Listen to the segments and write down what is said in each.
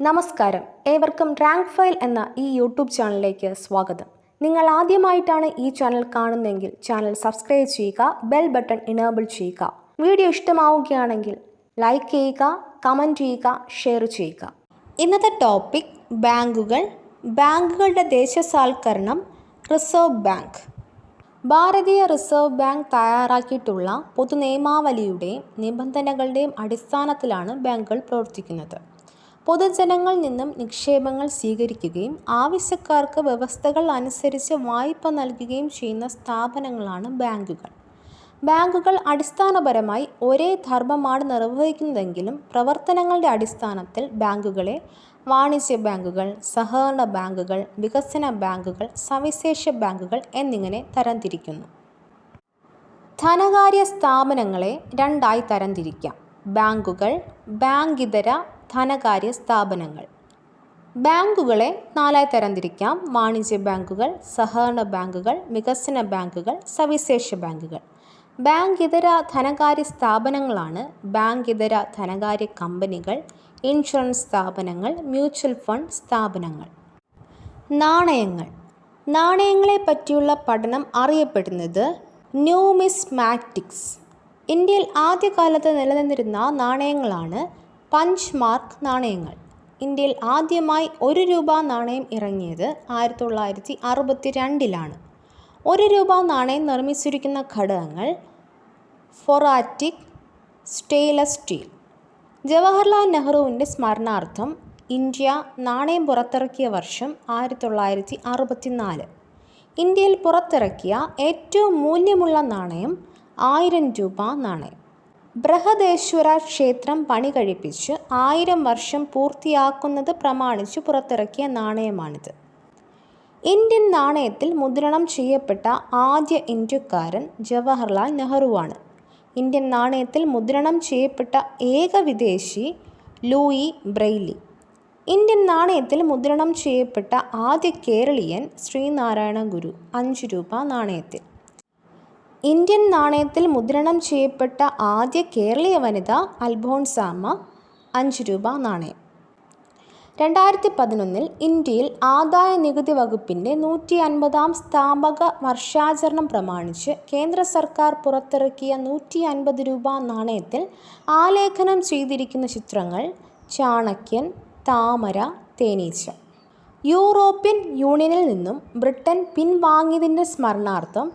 നമസ്കാരം, ഏവർക്കും rank file എന്ന ഈ യൂട്യൂബ് ചാനലിലേക്ക് സ്വാഗതം. നിങ്ങൾ ആദ്യമായിട്ടാണ് ഈ ചാനൽ കാണുന്നതെങ്കിൽ ചാനൽ സബ്സ്ക്രൈബ് ചെയ്യുക, ബെൽ ബട്ടൺ ഇനേബിൾ ചെയ്യുക. വീഡിയോ ഇഷ്ടമാവുകയാണെങ്കിൽ ലൈക്ക് ചെയ്യുക, കമൻറ്റ് ചെയ്യുക, ഷെയർ ചെയ്യുക. ഇന്നത്തെ ടോപ്പിക് ബാങ്കുകളുടെ ദേശസാൽക്കരണം, റിസർവ് ബാങ്ക്. ഭാരതീയ റിസർവ് ബാങ്ക് തയ്യാറാക്കിയിട്ടുള്ള പൊതുനിയമാവലിയുടെയും നിബന്ധനകളുടെയും അടിസ്ഥാനത്തിലാണ് ബാങ്കുകൾ പ്രവർത്തിക്കുന്നത്. പൊതുജനങ്ങളിൽ നിന്നും നിക്ഷേപങ്ങൾ സ്വീകരിക്കുകയും ആവശ്യക്കാർക്ക് വ്യവസ്ഥകൾ അനുസരിച്ച് വായ്പ നൽകുകയും ചെയ്യുന്ന സ്ഥാപനങ്ങളാണ് ബാങ്കുകൾ. ബാങ്കുകൾ അടിസ്ഥാനപരമായി ഒരേ ധർമ്മമാണ് നിർവഹിക്കുന്നതെങ്കിലും പ്രവർത്തനങ്ങളുടെ അടിസ്ഥാനത്തിൽ ബാങ്കുകളെ വാണിജ്യ ബാങ്കുകൾ, സഹകരണ ബാങ്കുകൾ, വികസന ബാങ്കുകൾ, സവിശേഷ ബാങ്കുകൾ എന്നിങ്ങനെ തരംതിരിക്കുന്നു. ധനകാര്യ സ്ഥാപനങ്ങളെ രണ്ടായി തരംതിരിക്കാം: ബാങ്കുകൾ, ബാങ്കിതര ധനകാര്യ സ്ഥാപനങ്ങൾ. ബാങ്കുകളെ നാലായി തരംതിരിക്കാം: വാണിജ്യ ബാങ്കുകൾ, സഹകരണ ബാങ്കുകൾ, വികസന ബാങ്കുകൾ, സവിശേഷ ബാങ്കുകൾ. ബാങ്കിതര ധനകാര്യ സ്ഥാപനങ്ങളാണ് ബാങ്കിതര ധനകാര്യ കമ്പനികൾ, ഇൻഷുറൻസ് സ്ഥാപനങ്ങൾ, മ്യൂച്വൽ ഫണ്ട് സ്ഥാപനങ്ങൾ. നാണയങ്ങളെ പറ്റിയുള്ള പഠനം അറിയപ്പെടുന്നത് ന്യൂമിസ്മാറ്റിക്സ്. ഇന്ത്യയിൽ ആദ്യകാലത്ത് നിലനിന്നിരുന്ന നാണയങ്ങളാണ് പഞ്ച് മാർക്ക് നാണയങ്ങൾ. ഇന്ത്യയിൽ ആദ്യമായി ₹1 നാണയം ഇറങ്ങിയത് 1962 ₹1 നാണയം നിർമ്മിച്ചിരിക്കുന്ന ഘടകങ്ങൾ: ഫെറൈറ്റിക്, സ്റ്റെയിൻലെസ് സ്റ്റീൽ. ജവഹർലാൽ നെഹ്റുവിൻ്റെ സ്മരണാർത്ഥം ഇന്ത്യ നാണയം പുറത്തിറക്കിയ വർഷം 1964. ഇന്ത്യയിൽ പുറത്തിറക്കിയ ഏറ്റവും മൂല്യമുള്ള നാണയം ₹1000 നാണയം. ബൃഹദേശ്വര ക്ഷേത്രം പണി കഴിപ്പിച്ച് 1000 വർഷം പൂർത്തിയാക്കുന്നത് പ്രമാണിച്ച് പുറത്തിറക്കിയ നാണയമാണിത്. ഇന്ത്യൻ നാണയത്തിൽ മുദ്രണം ചെയ്യപ്പെട്ട ആദ്യ ഇന്ത്യക്കാരൻ ജവഹർലാൽ നെഹ്റുവാണ്. ഇന്ത്യൻ നാണയത്തിൽ മുദ്രണം ചെയ്യപ്പെട്ട ഏക വിദേശി ലൂയി ബ്രെയ്ലി. ഇന്ത്യൻ നാണയത്തിൽ മുദ്രണം ചെയ്യപ്പെട്ട ആദ്യ കേരളീയൻ ശ്രീനാരായണ ഗുരു ₹5 നാണയത്തിൽ. ഇന്ത്യൻ നാണയത്തിൽ മുദ്രണം ചെയ്യപ്പെട്ട ആദ്യ കേരളീയ വനിത അൽഫോൺസാമ്മ ₹5 നാണയം. 2011 ഇന്ത്യയിൽ ആദായ നികുതി വകുപ്പിൻ്റെ 150ാം സ്ഥാപക വർഷാചരണം പ്രമാണിച്ച് കേന്ദ്ര സർക്കാർ പുറത്തിറക്കിയ ₹150 നാണയത്തിൽ ആലേഖനം ചെയ്തിരിക്കുന്ന ചിത്രങ്ങൾ: ചാണക്യൻ, താമര, തേനീച്ച. യൂറോപ്യൻ യൂണിയനിൽ നിന്നും ബ്രിട്ടൻ പിൻവാങ്ങിയതിൻ്റെ സ്മരണാർത്ഥം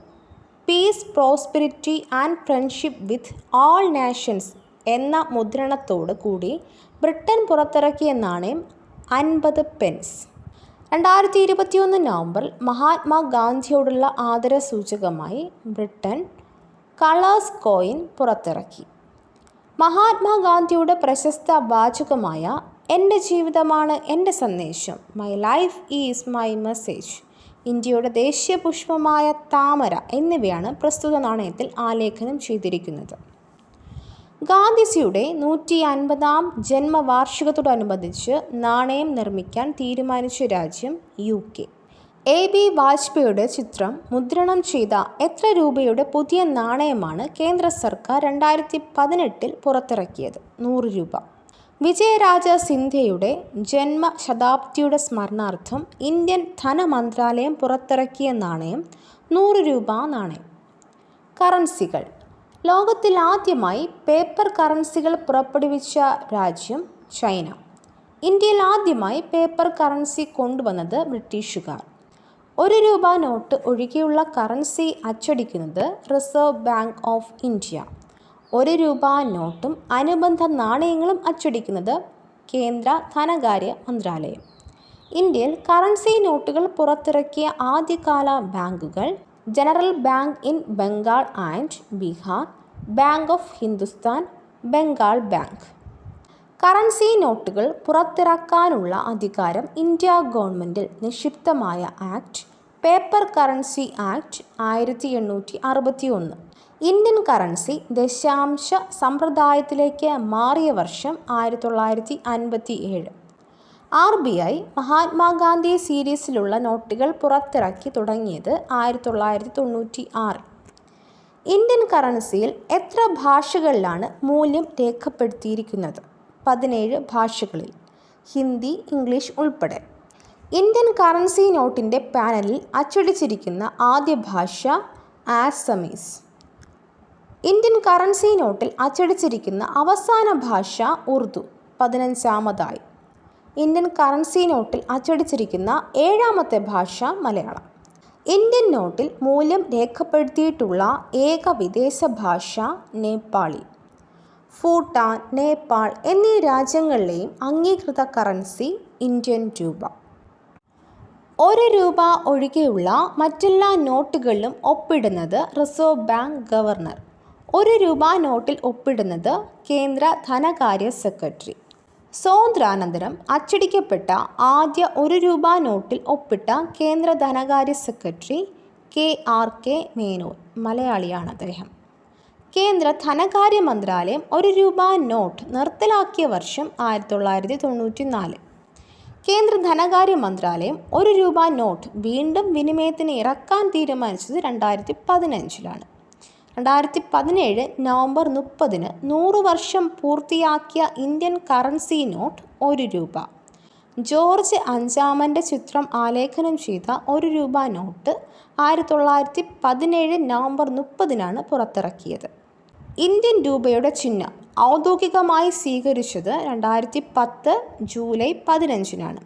peace, prosperity and friendship with all nations എന്ന മുദ്രണത്തോട് കൂടി ബ്രിട്ടൻ പുറത്തിറക്കിയ നാണയം 50 പെൻസ്. 2021 നവംബറിൽ മഹാത്മാഗാന്ധിയോടുള്ള ആദരസൂചകമായി ബ്രിട്ടൻ കളേഴ്സ് കോയിൻ പുറത്തിറക്കി. മഹാത്മാഗാന്ധിയുടെ പ്രശസ്ത വാചകമായ "എൻ്റെ ജീവിതമാണ് എൻ്റെ സന്ദേശം", my life is my message, ഇന്ത്യയുടെ ദേശീയ പുഷ്പമായ താമര എന്നിവയാണ് പ്രസ്തുത നാണയത്തിൽ ആലേഖനം ചെയ്തിരിക്കുന്നത്. ഗാന്ധിജിയുടെ 150ാം ജന്മവാർഷികത്തോടനുബന്ധിച്ച് നാണയം നിർമ്മിക്കാൻ തീരുമാനിച്ച രാജ്യം UK. AB വാജ്പേയിയുടെ ചിത്രം മുദ്രണം ചെയ്ത എത്ര രൂപയുടെ പുതിയ നാണയമാണ് കേന്ദ്ര സർക്കാർ 2018 പുറത്തിറക്കിയത്? ₹100. വിജയരാജ സിന്ധ്യയുടെ ജന്മശതാബ്ദിയുടെ സ്മരണാർത്ഥം ഇന്ത്യൻ ധനമന്ത്രാലയം പുറത്തിറക്കിയ നാണയം ₹100 നാണയം. കറൻസികൾ. ലോകത്തിൽ ആദ്യമായി പേപ്പർ കറൻസികൾ പുറപ്പെടുവിച്ച രാജ്യം ചൈന. ഇന്ത്യയിൽ ആദ്യമായി പേപ്പർ കറൻസി കൊണ്ടുവന്നത് ബ്രിട്ടീഷുകാർ. ₹1 നോട്ട് ഒഴികെയുള്ള കറൻസി അച്ചടിക്കുന്നത് റിസർവ് ബാങ്ക് ഓഫ് ഇന്ത്യ. ₹1 നോട്ടും അനുബന്ധ നാണയങ്ങളും അച്ചടിക്കുന്നത് കേന്ദ്ര ധനകാര്യ മന്ത്രാലയം. ഇന്ത്യയിൽ കറൻസി നോട്ടുകൾ പുറത്തിറക്കിയ ആദ്യകാല ബാങ്കുകൾ: general bank in Bengal and Bihar, bank of Hindustan, Bengal bank. Currency നോട്ടുകൾ പുറത്തിറക്കാനുള്ള അധികാരം ഇന്ത്യ ഗവൺമെൻറ്റിൽ നിക്ഷിപ്തമായ act paper currency act 1861. Indian currency ദശാംശ സമ്പ്രദായത്തിലേക്ക് മാറിയ വർഷം 1957. RBI മഹാത്മാഗാന്ധി സീരീസിലുള്ള നോട്ടുകൾ പുറത്തിറക്കി തുടങ്ങിയത് 1996. ഇന്ത്യൻ കറൻസിയിൽ എത്ര ഭാഷകളിലാണ് മൂല്യം രേഖപ്പെടുത്തിയിരിക്കുന്നത്? 17 ഭാഷകളിൽ. ഹിന്ദി, ഇംഗ്ലീഷ് ഉൾപ്പെടെ. ഇന്ത്യൻ കറൻസി നോട്ടിൻ്റെ പാനലിൽ അച്ചടിച്ചിരിക്കുന്ന ആദ്യ ഭാഷ ആസമീസ്. ഇന്ത്യൻ കറൻസി നോട്ടിൽ അച്ചടിച്ചിരിക്കുന്ന അവസാന ഭാഷ ഉറുദു 15ാമതായി. ഇന്ത്യൻ കറൻസി നോട്ടിൽ അച്ചടിച്ചിരിക്കുന്ന 7ാമത്തെ ഭാഷ മലയാളം. ഇന്ത്യൻ നോട്ടിൽ മൂല്യം രേഖപ്പെടുത്തിയിട്ടുള്ള ഏക വിദേശ ഭാഷ നേപ്പാളി. ഭൂട്ടാൻ, നേപ്പാൾ എന്നീ രാജ്യങ്ങളിലെയും അംഗീകൃത കറൻസി ഇന്ത്യൻ രൂപ. 1 രൂപ ഒഴികെയുള്ള മറ്റെല്ലാ നോട്ടുകളിലും ഒപ്പിടുന്നത് റിസർവ് ബാങ്ക് ഗവർണർ. 1 രൂപ നോട്ടിൽ ഒപ്പിടുന്നത് കേന്ദ്ര ധനകാര്യ സെക്രട്ടറി. സ്വാതന്ത്ര്യാനന്തരം അച്ചടിക്കപ്പെട്ട ആദ്യ 1 രൂപ നോട്ടിൽ ഒപ്പിട്ട കേന്ദ്ര ധനകാര്യ സെക്രട്ടറി KRK മേനോൻ, മലയാളിയാണ് അദ്ദേഹം. കേന്ദ്ര ധനകാര്യ മന്ത്രാലയം 1 രൂപ നോട്ട് നിർത്തലാക്കിയ വർഷം 1994. കേന്ദ്ര ധനകാര്യ മന്ത്രാലയം 1 രൂപ നോട്ട് വീണ്ടും വിനിമയത്തിന് ഇറക്കാൻ തീരുമാനിച്ചത് 2015. 2017 നവംബർ 30 100 വർഷം പൂർത്തിയാക്കിയ ഇന്ത്യൻ കറൻസി നോട്ട് 1 രൂപ. ജോർജ് അഞ്ചാമൻ്റെ ചിത്രം ആലേഖനം ചെയ്ത 1 രൂപ നോട്ട് 1917 നവംബർ 30 പുറത്തിറക്കിയത്. ഇന്ത്യൻ രൂപയുടെ ചിഹ്നം ഔദ്യോഗികമായി സ്വീകരിച്ചത് 2010 ജൂലൈ 15.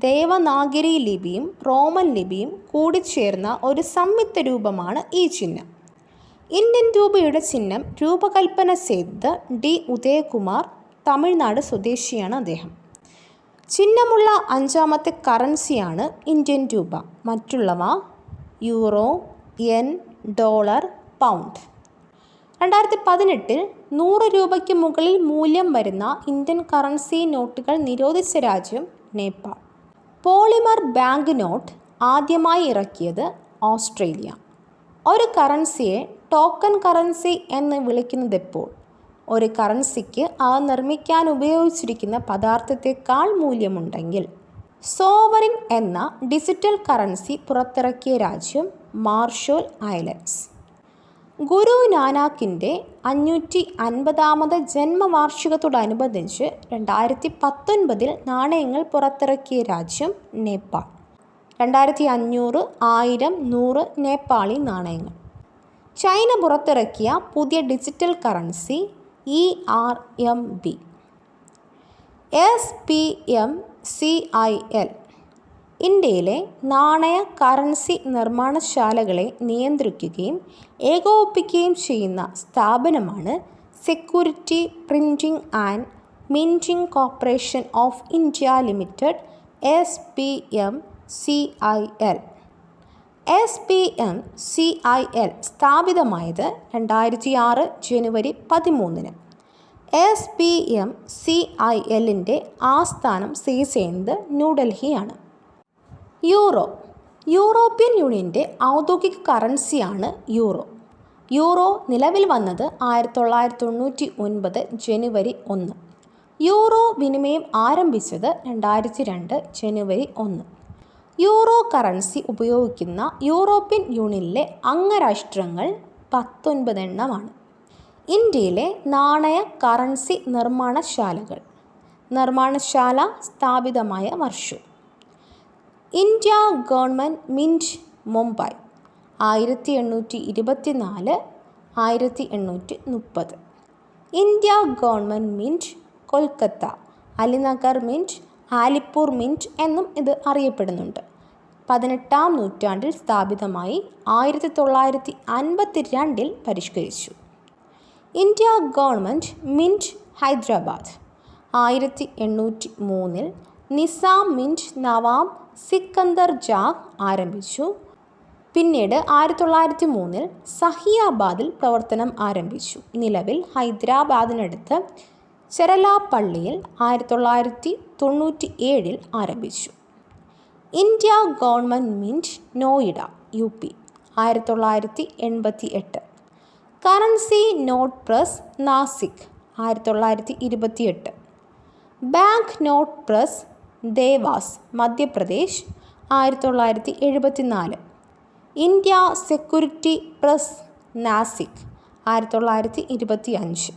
ദേവനാഗരി ലിപിയും റോമൻ ലിപിയും കൂടിച്ചേർന്ന ഒരു സംയുക്ത രൂപമാണ് ഈ ചിഹ്നം. ഇന്ത്യൻ രൂപയുടെ ചിഹ്നം രൂപകൽപ്പന ചെയ്തത് D. ഉദയകുമാർ, തമിഴ്നാട് സ്വദേശിയാണ് അദ്ദേഹം. ചിഹ്നമുള്ള 5ാമത്തെ കറൻസിയാണ് ഇന്ത്യൻ രൂപ. മറ്റുള്ളവ യൂറോ, യെൻ, ഡോളർ, പൗണ്ട്. 2018 100 രൂപയ്ക്ക് മുകളിൽ മൂല്യം വരുന്ന ഇന്ത്യൻ കറൻസി നോട്ടുകൾ നിരോധിച്ച രാജ്യം നേപ്പാൾ. പോളിമർ ബാങ്ക് നോട്ട് ആദ്യമായി ഇറക്കിയത് ഓസ്ട്രേലിയ. ഒരു കറൻസിയെ ടോക്കൺ കറൻസി എന്ന് വിളിക്കുന്നതെപ്പോൾ? ഒരു കറൻസിക്ക് അത് നിർമ്മിക്കാൻ ഉപയോഗിച്ചിരിക്കുന്ന പദാർത്ഥത്തെക്കാൾ മൂല്യമുണ്ടെങ്കിൽ. സോവറിൻ എന്ന ഡിജിറ്റൽ കറൻസി പുറത്തിറക്കിയ രാജ്യം മാർഷൽ ഐലൻഡ്സ്. ഗുരു നാനാക്കിൻ്റെ 550ാമത് ജന്മവാർഷികത്തോടനുബന്ധിച്ച് 2019 നാണയങ്ങൾ പുറത്തിറക്കിയ രാജ്യം നേപ്പാൾ. 2500, 1000, 100 നേപ്പാളി നാണയങ്ങൾ. ചൈന പുറത്തിറക്കിയ പുതിയ ഡിജിറ്റൽ കറൻസി ERMB. SPMCIL ഇന്ത്യയിലെ നാണയ കറൻസി നിർമ്മാണശാലകളെ നിയന്ത്രിക്കുകയും ഏകോപിപ്പിക്കുകയും ചെയ്യുന്ന സ്ഥാപനമാണ് security printing and minting corporation of India limited SPMCIL. SPMCIL സ്ഥാപിതമായത് 2006 ജനുവരി 13. SPMCILൻ്റെ ആസ്ഥാനം സ്ഥിതി ചെയ്യുന്നത് ന്യൂഡൽഹിയാണ്. യൂറോ. യൂറോപ്യൻ യൂണിയൻ്റെ ഔദ്യോഗിക കറൻസിയാണ് യൂറോ. യൂറോ നിലവിൽ വന്നത് 1999 ജനുവരി 1. യൂറോ വിനിമയം ആരംഭിച്ചത് 2002 ജനുവരി 1. യൂറോ കറൻസി ഉപയോഗിക്കുന്ന യൂറോപ്യൻ യൂണിയനിലെ അംഗരാഷ്ട്രങ്ങൾ 19 എണ്ണമാണ്. ഇന്ത്യയിലെ നാണയ കറൻസി നിർമ്മാണശാലകൾ. നിർമ്മാണശാല സ്ഥാപിതമായ വർഷം. India government mint, Mumbai 1824 1830. India government mint, Kolkata Alinagar mint, Alipore mint എന്നും ഇത് അറിയപ്പെടുന്നുണ്ട്. 18ാം നൂറ്റാണ്ടിൽ സ്ഥാപിതമായി 1952 പരിഷ്കരിച്ചു. India government mint, Hyderabad 1803 Nizam mint Nawab Sikandar Jah ആരംഭിച്ചു. പിന്നീട് 1903 സഹിയാബാദിൽ പ്രവർത്തനം ആരംഭിച്ചു. നിലവിൽ ഹൈദരാബാദിനടുത്ത് ചെറലാപ്പള്ളിയിൽ 1997 ആരംഭിച്ചു. India government mint, Noida UP 1988. Currency note press, Nashik 1928. Bank note press, Dewas Madhya Pradesh 1974. India security press, Nashik 1925.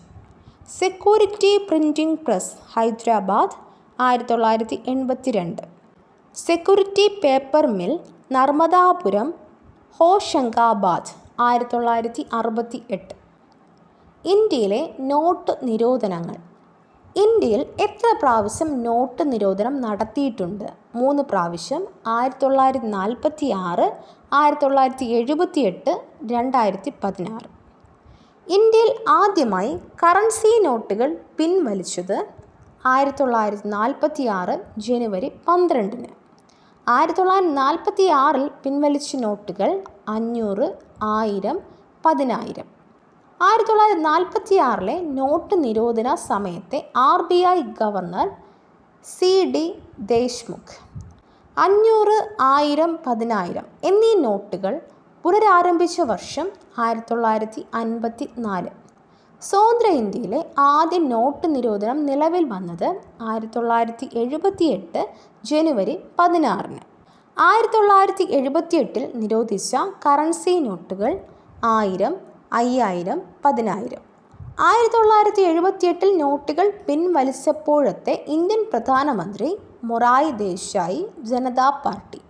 Security printing press, Hyderabad 1982. Security paper mill Narmadapuram Hoshangabad 1968. ഇന്ത്യയിലെ നോട്ട് നിരോധനങ്ങൾ. ഇന്ത്യയിൽ എത്ര പ്രാവശ്യം നോട്ട് നിരോധനം നടത്തിയിട്ടുണ്ട്? 3 പ്രാവശ്യം. 1946, 1978, 2016. ഇന്ത്യയിൽ ആദ്യമായി കറൻസി നോട്ടുകൾ പിൻവലിച്ചത് 1946 ജനുവരി 12. 1946 പിൻവലിച്ച നോട്ടുകൾ 500, 1000, 10000. 1946 നോട്ട് നിരോധന സമയത്തെ RBI ഗവർണർ C.D. ദേശ്മുഖ് 500, 1000, 10000 എന്നീ നോട്ടുകൾ പുനരാരംഭിച്ച വർഷം 1954. സ്വതന്ത്ര ഇന്ത്യയിലെ ആദ്യ നോട്ട് നിരോധനം നിലവിൽ വന്നത് 1978 ജനുവരി 16. 1978 നിരോധിച്ച കറൻസി നോട്ടുകൾ 1000, 5000, 10000. 1978 നോട്ടുകൾ പിൻവലിച്ചപ്പോഴത്തെ ഇന്ത്യൻ പ്രധാനമന്ത്രി മൊറാർജി ദേശായി, ജനതാ പാർട്ടി.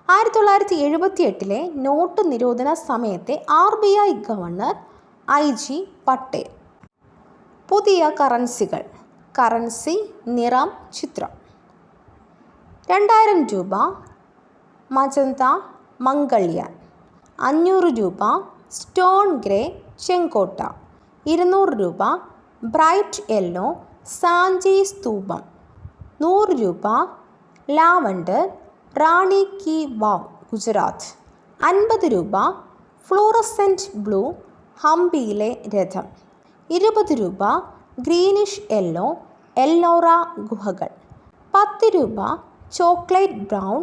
1978 നോട്ട് നിരോധന സമയത്തെ RBI ഗവർണർ I.G. പട്ടേൽ. പുതിയ കറൻസികൾ. കറൻസി, നിറം, ചിത്രം. 2000 രൂപ മജന്ത മംഗൾയാൻ. 500 രൂപ സ്റ്റോൺ ഗ്രേ ചെങ്കോട്ട. 200 രൂപ ബ്രൈറ്റ് യെല്ലോ സാഞ്ചി സ്തൂപം. 100 രൂപ ലാവണ്ടർ റാണി കി വാവ് ഗുജറാത്ത്. 50 രൂപ ഫ്ലൂറസെൻറ്റ് ബ്ലൂ ഹംപിയിലെ രഥം. 20 രൂപ ഗ്രീനിഷ് യെല്ലോ എല്ലോറ ഗുഹകൾ. 10 രൂപ ചോക്ലേറ്റ് ബ്രൗൺ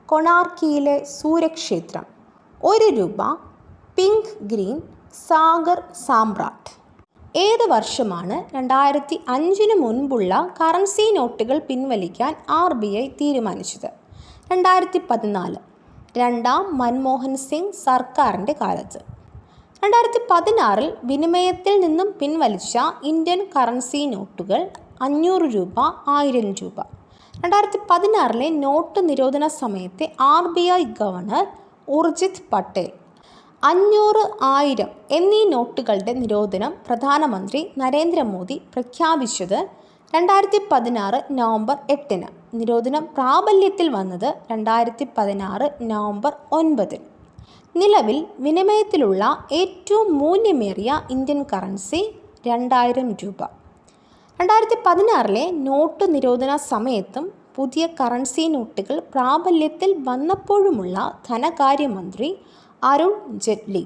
കൊണാർക്കിയിലെ സൂര്യക്ഷേത്രം. 1 രൂപ പിങ്ക് ഗ്രീൻ സാഗർ സാമ്രാട്ട്. ഏത് വർഷമാണ് 2005 മുൻപുള്ള കറൻസി നോട്ടുകൾ പിൻവലിക്കാൻ RBI തീരുമാനിച്ചത്? 2014, രണ്ടാം മൻമോഹൻ സിംഗ് സർക്കാരിൻ്റെ കാലത്ത്. 2016 വിനിമയത്തിൽ നിന്നും പിൻവലിച്ച ഇന്ത്യൻ കറൻസി നോട്ടുകൾ 500 രൂപ, 1000 രൂപ. 2016 നോട്ട് നിരോധന സമയത്തെ RBI ഗവർണർ ഉർജിത് പട്ടേൽ. 500, 1000 എന്നീ നോട്ടുകളുടെ നിരോധനം പ്രധാനമന്ത്രി നരേന്ദ്രമോദി പ്രഖ്യാപിച്ചത് 2016 നവംബർ 8. നിരോധനം പ്രാബല്യത്തിൽ വന്നത് 2016 നവംബർ 9. നിലവിൽ വിനിമയത്തിലുള്ള ഏറ്റവും മൂല്യമേറിയ ഇന്ത്യൻ കറൻസി 2000 രൂപ. 2016 നോട്ട് നിരോധന സമയത്തും പുതിയ കറൻസി നോട്ടുകൾ പ്രാബല്യത്തിൽ വന്നപ്പോഴുമുള്ള ധനകാര്യമന്ത്രി അരുൺ ജെയ്റ്റ്ലി.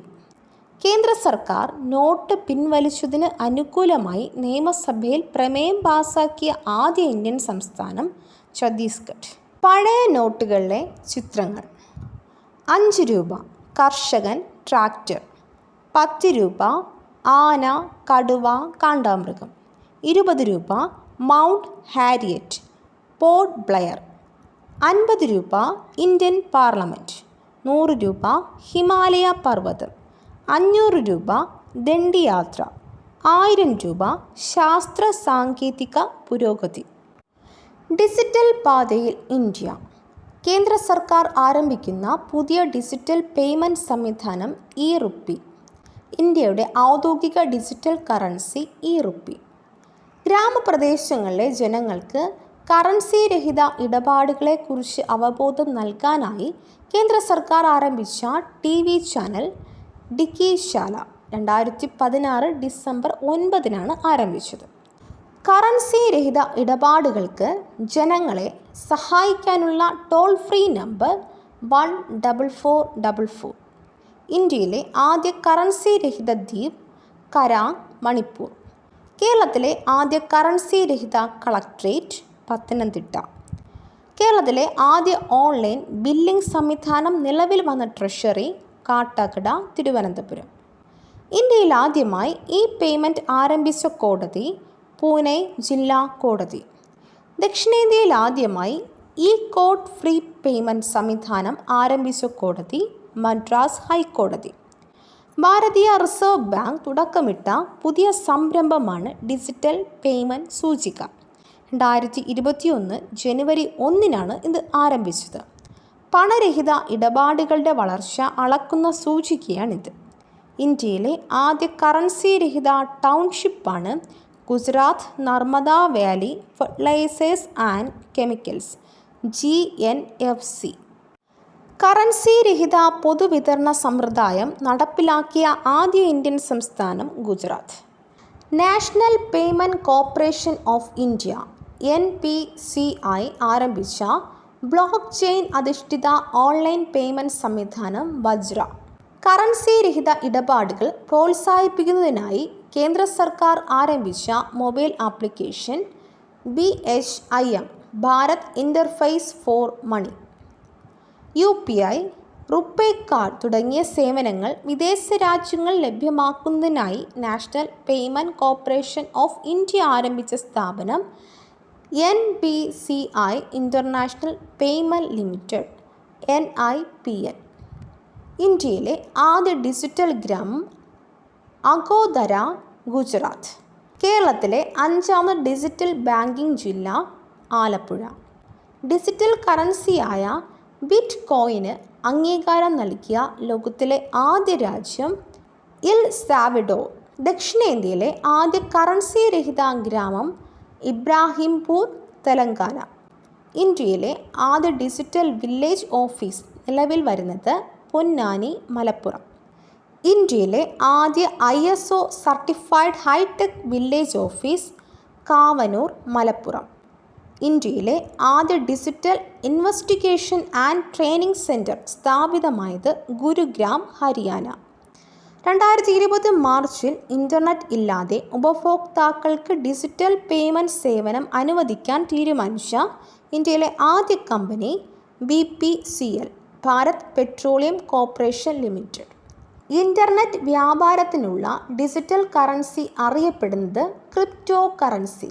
കേന്ദ്ര സർക്കാർ നോട്ട് പിൻവലിച്ചതിന് അനുകൂലമായി നിയമസഭയിൽ പ്രമേയം പാസാക്കിയ ആദ്യ ഇന്ത്യൻ സംസ്ഥാനം ഛത്തീസ്ഗഡ്. പഴയ നോട്ടുകളിലെ ചിത്രങ്ങൾ. 5 രൂപ കർഷകൻ, ട്രാക്ടർ. 10 രൂപ ആന, കടുവ, കാണ്ടാമൃഗം. 20 രൂപ മൗണ്ട് ഹാരിയറ്റ്, പോർട്ട് ബ്ലെയർ. 50 രൂപ ഇന്ത്യൻ പാർലമെൻറ്റ്. 100 രൂപ ഹിമാലയ പർവ്വതം. 500 രൂപ ദണ്ഡിയാത്ര. 1000 രൂപ ശാസ്ത്ര സാങ്കേതിക പുരോഗതി. ഡിജിറ്റൽ പാതയിൽ ഇന്ത്യ. കേന്ദ്ര സർക്കാർ ആരംഭിക്കുന്ന പുതിയ ഡിജിറ്റൽ പേയ്മെൻറ്റ് സംവിധാനം ഇ-റുപ്പി. ഇന്ത്യയുടെ ഔദ്യോഗിക ഡിജിറ്റൽ കറൻസി ഇ-റുപ്പി. ഗ്രാമപ്രദേശങ്ങളിലെ ജനങ്ങൾക്ക് കറൻസി രഹിത ഇടപാടുകളെക്കുറിച്ച് അവബോധം നൽകാനായി കേന്ദ്ര സർക്കാർ ആരംഭിച്ച TV ചാനൽ ഡിക്കിശാല 2016 ഡിസംബർ 9 ആരംഭിച്ചത്. കറൻസി രഹിത ഇടപാടുകൾക്ക് ജനങ്ങളെ സഹായിക്കാനുള്ള ടോൾ ഫ്രീ നമ്പർ 14444. ഇന്ത്യയിലെ ആദ്യ കറൻസി രഹിത ദ്വീപ് കരാങ്, മണിപ്പൂർ. കേരളത്തിലെ ആദ്യ കറൻസി രഹിത കളക്ട്രേറ്റ് പത്തനംതിട്ട. കേരളത്തിലെ ആദ്യ ഓൺലൈൻ ബില്ലിംഗ് സംവിധാനം നിലവിൽ വന്ന ട്രഷറി കാട്ടാക്കട, തിരുവനന്തപുരം. ഇന്ത്യയിൽ ആദ്യമായി പേയ്മെൻറ്റ് ആരംഭിച്ച കോടതി പൂനെ ജില്ലാ കോടതി. ദക്ഷിണേന്ത്യയിൽ ആദ്യമായി കോഡ് ഫ്രീ പേയ്മെൻറ്റ് സംവിധാനം ആരംഭിച്ച കോടതി മദ്രാസ് ഹൈക്കോടതി. ഭാരതീയ റിസർവ് ബാങ്ക് തുടക്കമിട്ട പുതിയ സംരംഭമാണ് ഡിജിറ്റൽ പേയ്മെൻറ്റ് സൂചിക. 2021 ജനുവരി 1 ഇത് ആരംഭിച്ചത്. പണരഹിത ഇടപാടുകളുടെ വളർച്ച അളക്കുന്ന സൂചികയാണിത്. ഇന്ത്യയിലെ ആദ്യ കറൻസി രഹിത ടൗൺഷിപ്പാണ് Gujarat Narmada valley fertilizers and chemicals GNFC. Currency രഹിത പൊതുവിതരണ സമ്പ്രദായം നടപ്പിലാക്കിയ ആദ്യ ഇന്ത്യൻ സംസ്ഥാനം Gujarat. National payment corporation of India NPCI ആരംഭിച്ച ബ്ലോക്ക് ചെയിൻ അധിഷ്ഠിത ഓൺലൈൻ പേയ്മെൻറ്റ് സംവിധാനം വജ്ര. കറൻസി രഹിത ഇടപാടുകൾ പ്രോത്സാഹിപ്പിക്കുന്നതിനായി കേന്ദ്ര സർക്കാർ ആരംഭിച്ച mobile application BHIM Bharat interface for money. UPI, RuPay card തുടങ്ങിയ സേവനങ്ങൾ വിദേശ രാജ്യങ്ങളിൽ ലഭ്യമാക്കുന്നതിനായി national payment corporation of India ആരംഭിച്ച സ്ഥാപനം NPCI international payment limited NIPL. ഇന്ത്യയിലെ ആദ്യ ഡിജിറ്റൽ ഗ്രാമം അഗോദര ഗുജറാത്ത്. കേരളത്തിലെ 5ാമത് ഡിജിറ്റൽ ബാങ്കിംഗ് ജില്ല ആലപ്പുഴ. ഡിജിറ്റൽ കറൻസിയായ ബിറ്റ് കോയിന് അംഗീകാരം നൽകിയ ലോകത്തിലെ ആദ്യ രാജ്യം എൽ സാൽവഡോർ. ദക്ഷിണേന്ത്യയിലെ ആദ്യ കറൻസി രഹിത ഗ്രാമം ഇബ്രാഹിംപൂർ, തെലങ്കാന. ഇന്ത്യയിലെ ആദ്യ ഡിജിറ്റൽ വില്ലേജ് ഓഫീസ് നിലവിൽ വരുന്നത് പൊന്നാനി, മലപ്പുറം. ഇന്ത്യയിലെ ആദ്യ ISO certified hitech village office Kavanur, Malappuram. ഇന്ത്യയിലെ ആദ്യ digital investigation and training centre സ്ഥാപിതമായത് ഗുരുഗ്രാം, ഹരിയാന. 2020 മാർച്ചിൽ ഇൻ്റർനെറ്റ് ഇല്ലാതെ ഉപഭോക്താക്കൾക്ക് ഡിജിറ്റൽ പേയ്മെൻറ്റ് സേവനം അനുവദിക്കാൻ തീരുമാനിച്ച ഇന്ത്യയിലെ ആദ്യ company BPCL Bharat petroleum corporation limited. Internet വ്യാപാരത്തിനുള്ള ഡിജിറ്റൽ കറൻസി അറിയപ്പെടുന്നത് ക്രിപ്റ്റോ കറൻസി.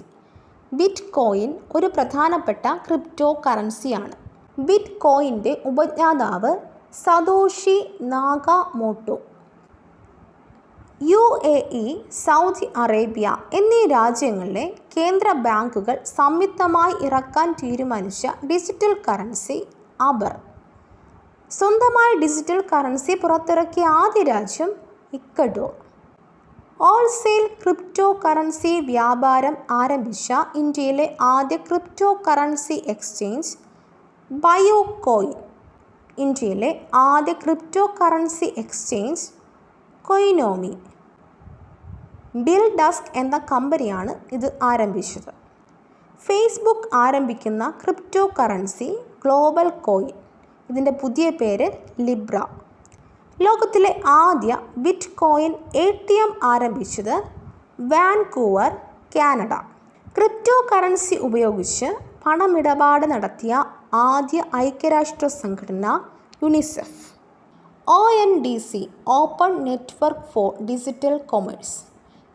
ബിറ്റ് കോയിൻ ഒരു പ്രധാനപ്പെട്ട ക്രിപ്റ്റോ കറൻസിയാണ്. ബിറ്റ് കോയിൻ്റെ ഉപജ്ഞാതാവ് Satoshi Nakamoto. UAE, Saudi Arabia എന്നീ രാജ്യങ്ങളിലെ കേന്ദ്ര ബാങ്കുകൾ സംയുക്തമായി ഇറക്കാൻ തീരുമാനിച്ച ഡിജിറ്റൽ കറൻസി അബർ. സ്വന്തമായി ഡിജിറ്റൽ കറൻസി പുറത്തിറക്കിയ ആദ്യ രാജ്യം ഇക്വഡോർ. ഹോൾസെയിൽ ക്രിപ്റ്റോ കറൻസി വ്യാപാരം ആരംഭിച്ച ഇന്ത്യയിലെ ആദ്യ ക്രിപ്റ്റോ കറൻസി എക്സ്ചേഞ്ച് ബയോകോയിൻ. ഇന്ത്യയിലെ ആദ്യ ക്രിപ്റ്റോ കറൻസി എക്സ്ചേഞ്ച് കൊയിനോമി. ബിൽഡസ്ക് എന്ന കമ്പനിയാണ് ഇത് ആരംഭിച്ചത്. ഫേസ്ബുക്ക് ആരംഭിക്കുന്ന ക്രിപ്റ്റോ കറൻസി ഗ്ലോബൽ കോയിൻ. ഇതിൻ്റെ പുതിയ പേര് ലിബ്ര. ലോകത്തിലെ ആദ്യ ബിറ്റ് കോയിൻ ATM ആരംഭിച്ചത് വാൻകൂവർ, കാനഡ. ക്രിപ്റ്റോ കറൻസി ഉപയോഗിച്ച് പണമിടപാട് നടത്തിയ ആദ്യ ഐക്യരാഷ്ട്ര സംഘടന UNICEF. ONDC open network four digital commerce.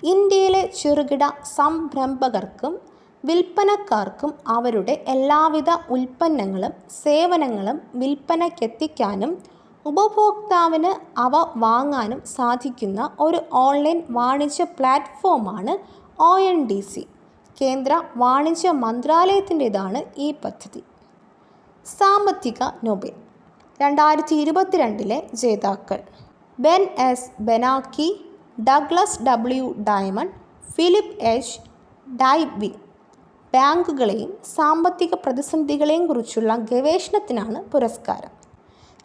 ഇന്ത്യയിലെ ചെറുകിട സംരംഭകർക്കും വിൽപ്പനക്കാർക്കും അവരുടെ എല്ലാവിധ ഉൽപ്പന്നങ്ങളും സേവനങ്ങളും വിൽപ്പനയ്ക്കെത്തിക്കാനും ഉപഭോക്താവിന് അവ വാങ്ങാനും സാധിക്കുന്ന ഒരു ഓൺലൈൻ വാണിജ്യ പ്ലാറ്റ്ഫോമാണ് ONDC. കേന്ദ്ര വാണിജ്യ മന്ത്രാലയത്തിൻ്റെതാണ് ഈ പദ്ധതി. സാമ്പത്തിക നൊബേൽ 2022 ജേതാക്കൾ Ben S Bernanke, Douglas W Diamond, Philip H Dybvig. ബാങ്കുകളെയും സാമ്പത്തിക പ്രതിസന്ധികളെയും കുറിച്ചുള്ള ഗവേഷണത്തിനാണ് പുരസ്കാരം.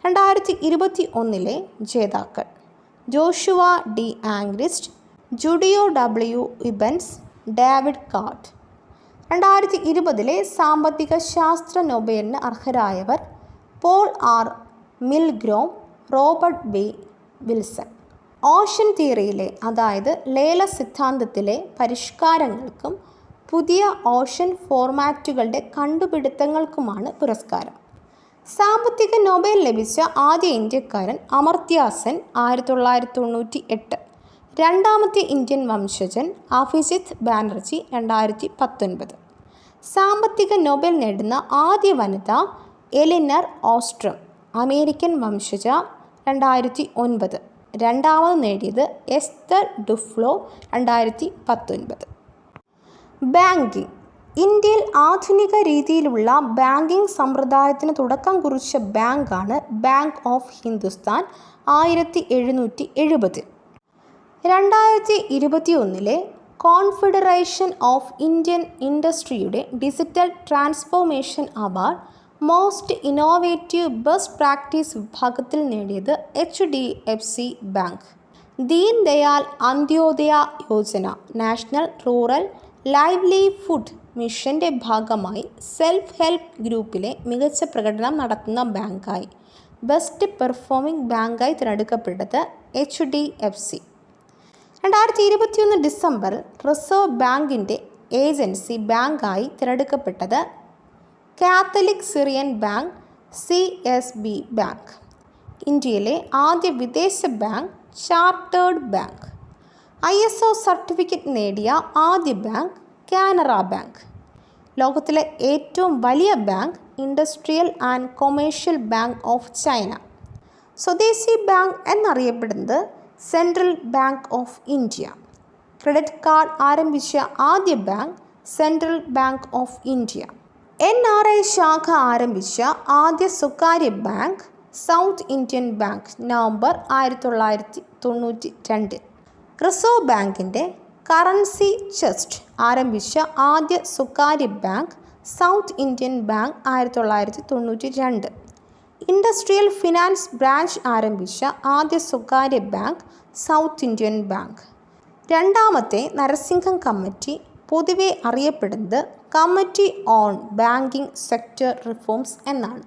2021 ജേതാക്കൾ Joshua D Angrist, Guido W Imbens, David Card. 2020 സാമ്പത്തിക ശാസ്ത്ര നൊബേലിന് അർഹരായവർ Paul R Milgrom, Robert B Wilson. Auction തിയറിയിലെ അതായത് ലേല സിദ്ധാന്തത്തിലെ പരിഷ്കാരങ്ങൾക്കും പുതിയ ഓഷൻ ഫോർമാറ്റുകളുടെ കണ്ടുപിടുത്തങ്ങൾക്കുമാണ് പുരസ്കാരം. സാമ്പത്തിക നൊബേൽ ലഭിച്ച ആദ്യ ഇന്ത്യക്കാരൻ അമർത്യ സെൻ 1998. രണ്ടാമത്തെ ഇന്ത്യൻ വംശജൻ അഭിജിത്ത് ബാനർജി 2019. സാമ്പത്തിക നൊബേൽ നേടുന്ന ആദ്യ വനിത എലിനർ ഓസ്ട്രം, അമേരിക്കൻ വംശജ 2009. രണ്ടാമത് നേടിയത് എസ്തർ ഡുഫ്ലോ 2019. ബാങ്കിംഗ്. ഇന്ത്യയിൽ ആധുനിക രീതിയിലുള്ള ബാങ്കിംഗ് സമ്പ്രദായത്തിന് തുടക്കം കുറിച്ച ബാങ്കാണ് bank of Hindustan 1770. 2021 confederation of Indian ഇൻഡസ്ട്രിയുടെ digital transformation award most innovative best practice വിഭാഗത്തിൽ നേടിയത് HDFC bank. Deen Dayal Antyodaya Yojana national rural livelihood മിഷന്റെ ഭാഗമായി സെൽഫ് ഹെൽപ്പ് ഗ്രൂപ്പിലെ മികച്ച പ്രകടനം നടത്തുന്ന ബാങ്കായി ബെസ്റ്റ് പെർഫോമിംഗ് ബാങ്കായി തിരഞ്ഞെടുക്കപ്പെട്ടത് HDFC. 2021 ഡിസംബറിൽ റിസർവ് ബാങ്കിൻ്റെ ഏജൻസി ബാങ്കായി തിരഞ്ഞെടുക്കപ്പെട്ടത് Catholic Syrian bank CSB bank. ഇന്ത്യയിലെ ആദ്യ വിദേശ bank chartered bank. ISO certificate നേടിയ ആദ്യ ബാങ്ക് കാനറ ബാങ്ക്. ലോകത്തിലെ ഏറ്റവും വലിയ bank industrial and commercial bank of China. സ്വദേശി ബാങ്ക് എന്നറിയപ്പെടുന്നത് central bank of India. Credit card ആരംഭിച്ച ആദ്യ bank central bank of India. NRI ശാഖ ആരംഭിച്ച ആദ്യ സ്വകാര്യ bank south Indian bank November 1992. Reserve ബാങ്കിൻ്റെ കറൻസി ചെസ്റ്റ് ആരംഭിച്ച ആദ്യ സ്വകാര്യ bank south Indian bank 1992. Industrial finance branch ആരംഭിച്ച ആദ്യ സ്വകാര്യ ബാങ്ക് സൗത്ത് ഇന്ത്യൻ ബാങ്ക്. രണ്ടാമത്തെ നരസിംഹം കമ്മിറ്റി പൊതുവെ അറിയപ്പെടുന്നത് committee on banking sector reforms എന്നാണ്.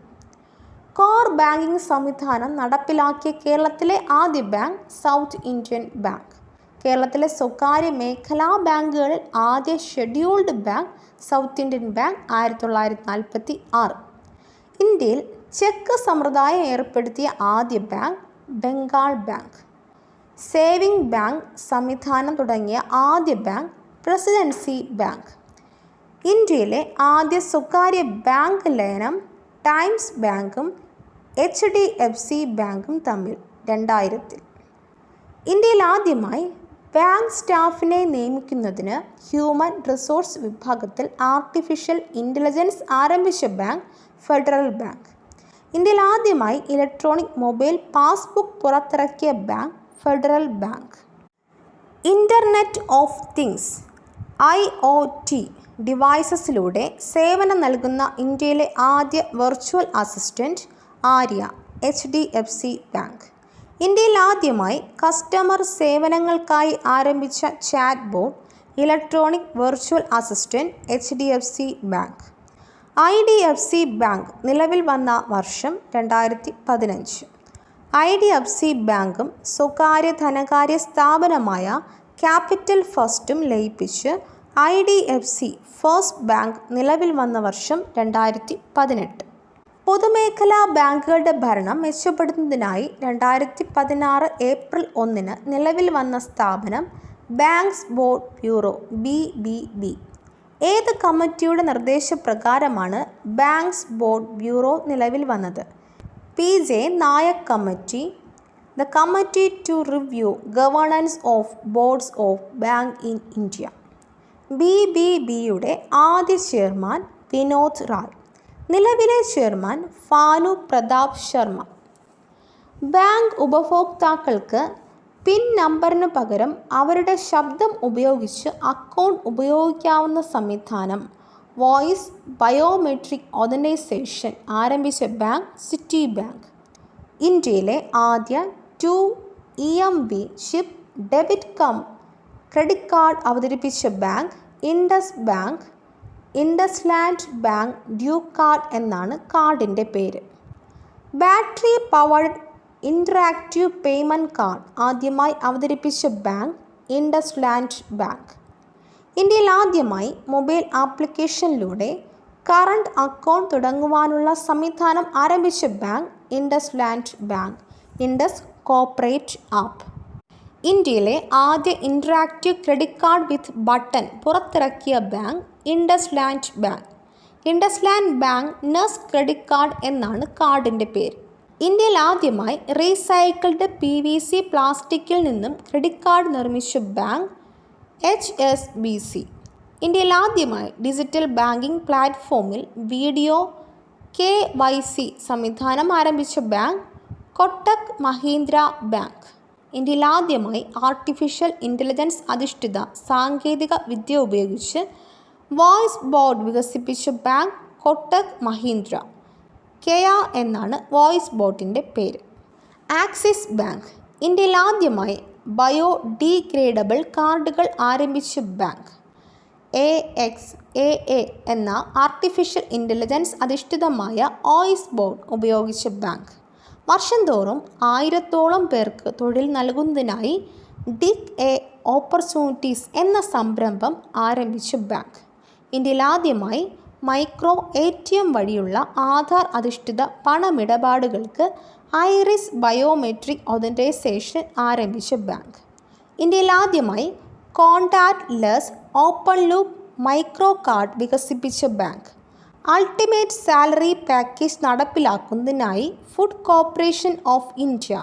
കോർ ബാങ്കിംഗ് സംവിധാനം നടപ്പിലാക്കിയ കേരളത്തിലെ ആദ്യ ബാങ്ക് സൗത്ത് ഇന്ത്യൻ ബാങ്ക്. കേരളത്തിലെ സ്വകാര്യ മേഖലാ ബാങ്കുകളിൽ ആദ്യ scheduled bank south Indian bank 1946. ഇന്ത്യയിൽ ചെക്ക് സമ്പ്രദായം ഏർപ്പെടുത്തിയ ആദ്യ bank Bengal bank. Saving bank സംവിധാനം തുടങ്ങിയ ആദ്യ ബാങ്ക് പ്രസിഡൻസി ബാങ്ക്. ഇന്ത്യയിലെ ആദ്യ സ്വകാര്യ ബാങ്ക് ലയനം ടൈംസ് ബാങ്കും HDFC ബാങ്കും തമ്മിൽ 2000. ഇന്ത്യയിൽ ആദ്യമായി ബാങ്ക് സ്റ്റാഫിനെ നിയമിക്കുന്നതിന് ഹ്യൂമൻ റിസോഴ്സ് വിഭാഗത്തിൽ ആർട്ടിഫിഷ്യൽ ഇൻ്റലിജൻസ് ആരംഭിച്ച ബാങ്ക് ഫെഡറൽ ബാങ്ക്. ഇന്ത്യയിൽ ആദ്യമായി ഇലക്ട്രോണിക് മൊബൈൽ പാസ്ബുക്ക് പുറത്തിറക്കിയ bank federal bank. Internet of things IoT ഡിവൈസസിലൂടെ സേവനം നൽകുന്ന ഇന്ത്യയിലെ ആദ്യ virtual assistant Arya HDFC bank. ഇന്ത്യയിൽ ആദ്യമായി കസ്റ്റമർ സേവനങ്ങൾക്കായി ആരംഭിച്ച chat bot electronic virtual assistant HDFC bank. IDFC bank നിലവിൽ വന്ന വർഷം 2015. IDFC ബാങ്കും സ്വകാര്യ ധനകാര്യ സ്ഥാപനമായ ക്യാപിറ്റൽ ഫസ്റ്റും ലയിപ്പിച്ച് IDFC ഫസ്റ്റ് ബാങ്ക് നിലവിൽ വന്ന വർഷം 2018. പൊതുമേഖലാ ബാങ്കുകളുടെ ഭരണം മെച്ചപ്പെടുത്തുന്നതിനായി 2016 ഏപ്രിൽ 1 നിലവിൽ വന്ന സ്ഥാപനം ബാങ്ക്സ് ബോർഡ് ബ്യൂറോ BBB. ഏത് കമ്മിറ്റിയുടെ നിർദ്ദേശപ്രകാരമാണ് ബാങ്ക്സ് ബോർഡ് ബ്യൂറോ നിലവിൽ വന്നത്? PJ Nayak committee. The committee to review governance of boards of bank in India. BBBയുടെ ആദ്യ ചെയർമാൻ വിനോദ് റായ്. നിലവിലെ ചെയർമാൻ ഫാനു പ്രതാപ് ശർമ്മ. ബാങ്ക് ഉപഭോക്താക്കൾക്ക് പിൻ നമ്പറിന് പകരം അവരുടെ ശബ്ദം ഉപയോഗിച്ച് അക്കൗണ്ട് ഉപയോഗിക്കാവുന്ന സംവിധാനം വോയിസ് ബയോമെട്രിക് ഓതൻറ്റൈസേഷൻ ആരംഭിച്ച ബാങ്ക് സിറ്റി ബാങ്ക്. ഇന്ത്യയിലെ ആദ്യ 2 EMV chip debit cum credit card അവതരിപ്പിച്ച bank Indus bank. IndusInd bank duo card എന്നാണ് കാർഡിൻ്റെ പേര്. Battery powered interactive payment card ആദ്യമായി അവതരിപ്പിച്ച ബാങ്ക് ഇൻഡസ്ലാൻഡ് ബാങ്ക്. ഇന്ത്യയിൽ ആദ്യമായി മൊബൈൽ ആപ്ലിക്കേഷനിലൂടെ കറണ്ട് അക്കൗണ്ട് തുടങ്ങുവാനുള്ള സംവിധാനം ആരംഭിച്ച bank IndusInd bank. Indus corporate app. ഇന്ത്യയിലെ ആദ്യ interactive credit card with button പുറത്തിറക്കിയ bank IndusInd bank. IndusInd bank നെസ് ക്രെഡിറ്റ് കാർഡ് എന്നാണ് കാർഡിൻ്റെ പേര്. ഇന്ത്യയിൽ ആദ്യമായി റീസൈക്കിൾഡ് PVC പ്ലാസ്റ്റിക്കിൽ നിന്നും ക്രെഡിറ്റ് കാർഡ് നിർമ്മിച്ച ബാങ്ക് HSBC. ഇന്ത്യയിൽ ആദ്യമായി ഡിജിറ്റൽ ബാങ്കിംഗ് പ്ലാറ്റ്ഫോമിൽ വീഡിയോ KYC സംവിധാനം ആരംഭിച്ച ബാങ്ക് കൊട്ടക് മഹീന്ദ്ര ബാങ്ക്. ഇന്ത്യയിൽ ആദ്യമായി ആർട്ടിഫിഷ്യൽ ഇൻ്റലിജൻസ് അധിഷ്ഠിത സാങ്കേതിക വിദ്യ ഉപയോഗിച്ച് വോയിസ് ബോട്ട് വികസിപ്പിച്ച ബാങ്ക് കൊട്ടക് മഹീന്ദ്ര. കെയ എന്നാണ് വോയിസ് ബോട്ടിൻ്റെ പേര്. Axis bank. ഇന്ത്യയിൽ ആദ്യമായി ബയോഡീഗ്രേഡബിൾ കാർഡുകൾ ആരംഭിച്ച ബാങ്ക്. AXAA എന്ന ആർട്ടിഫിഷ്യൽ ഇൻ്റലിജൻസ് അധിഷ്ഠിതമായ വോയിസ് ബോട്ട് ഉപയോഗിച്ച ബാങ്ക്. വർഷം തോറും 1000ഓളം പേർക്ക് തൊഴിൽ നൽകുന്നതിനായി ഡിഗ് എ ഓപ്പർച്യൂണിറ്റീസ് എന്ന സംരംഭം ആരംഭിച്ച ബാങ്ക്. ഇന്ത്യയിൽ ആദ്യമായി മൈക്രോ ATM വഴിയുള്ള ആധാർ അധിഷ്ഠിത പണമിടപാടുകൾക്ക് ഐറിസ് ബയോമെട്രിക് ഒതൻറ്റിക്കേഷൻ ആരംഭിച്ച ബാങ്ക്. ഇന്ത്യയിൽ ആദ്യമായി contactless open loop micro card വികസിപ്പിച്ച ബാങ്ക്. അൾട്ടിമേറ്റ് സാലറി പാക്കേജ് നടപ്പിലാക്കുന്നതിനായി ഫുഡ് കോർപ്പറേഷൻ ഓഫ് ഇന്ത്യ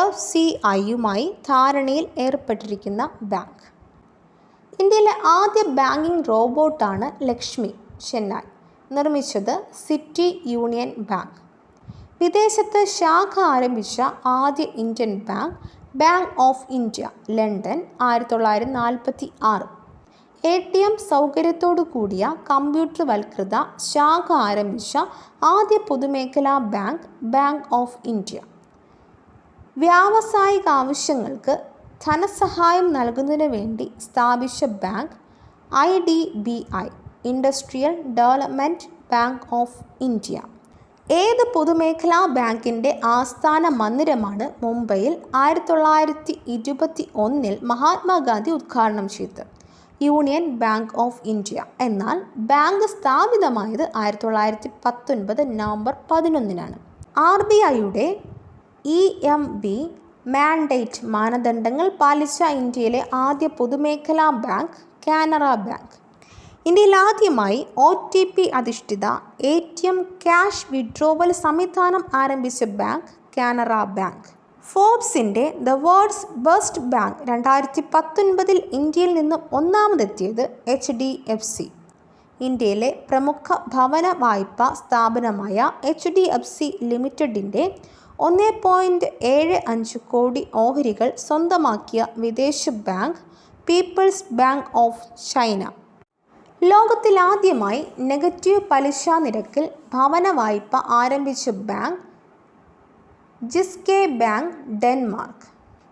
FCIയുമായി ധാരണയിൽ ഏർപ്പെട്ടിരിക്കുന്ന ബാങ്ക്. ഇന്ത്യയിലെ ആദ്യ ബാങ്കിംഗ് റോബോട്ടാണ് ലക്ഷ്മി. ചെന്നൈ. നിർമ്മിച്ചത് സിറ്റി യൂണിയൻ ബാങ്ക്. വിദേശത്ത് ശാഖ ആരംഭിച്ച ആദ്യ Indian bank bank of India, London, 1946. ATM സൗകര്യത്തോടു കൂടിയ കമ്പ്യൂട്ടർവൽകൃത ശാഖ ആരംഭിച്ച ആദ്യ പൊതുമേഖലാ ബാങ്ക് ബാങ്ക് ഓഫ് ഇന്ത്യ. വ്യാവസായിക ആവശ്യങ്ങൾക്ക് ധനസഹായം നൽകുന്നതിന് വേണ്ടി സ്ഥാപിച്ച bank IDBI, industrial development bank of India. ഏത് പൊതുമേഖലാ ബാങ്കിൻ്റെ ആസ്ഥാന മന്ദിരമാണ് മുംബൈയിൽ 1921 മഹാത്മാഗാന്ധി ഉദ്ഘാടനം ചെയ്തത്? Union bank of India. എന്നാൽ ബാങ്ക് സ്ഥാപിതമായത് 1919 നവംബർ 11. RBIയുടെ EMB മാൻഡേറ്റ് മാനദണ്ഡങ്ങൾ പാലിച്ച ഇന്ത്യയിലെ ആദ്യ പൊതുമേഖലാ ബാങ്ക് കാനറ ബാങ്ക്. ഇന്ത്യയിൽ ആദ്യമായി OTP അധിഷ്ഠിത ATM ക്യാഷ് വിഡ്രോവൽ സംവിധാനം ആരംഭിച്ച ബാങ്ക് കാനറ ബാങ്ക്. ഫോർബ്സിൻ്റെ ദ വേൾഡ്സ് ബെസ്റ്റ് ബാങ്ക് 2019 ഇന്ത്യയിൽ നിന്നും ഒന്നാമതെത്തിയത് HDFC. ഇന്ത്യയിലെ പ്രമുഖ ഭവന വായ്പാ സ്ഥാപനമായ HDFC ലിമിറ്റഡിൻ്റെ 1.75 കോടി ഓഹരികൾ സ്വന്തമാക്കിയ വിദേശ bank people's bank of China. ലോകത്തിലാദ്യമായി നെഗറ്റീവ് പലിശ നിരക്കിൽ ഭവന വായ്പ ആരംഭിച്ച ബാങ്ക് ജിസ്കെ ബാങ്ക്, ഡെൻമാർക്ക്.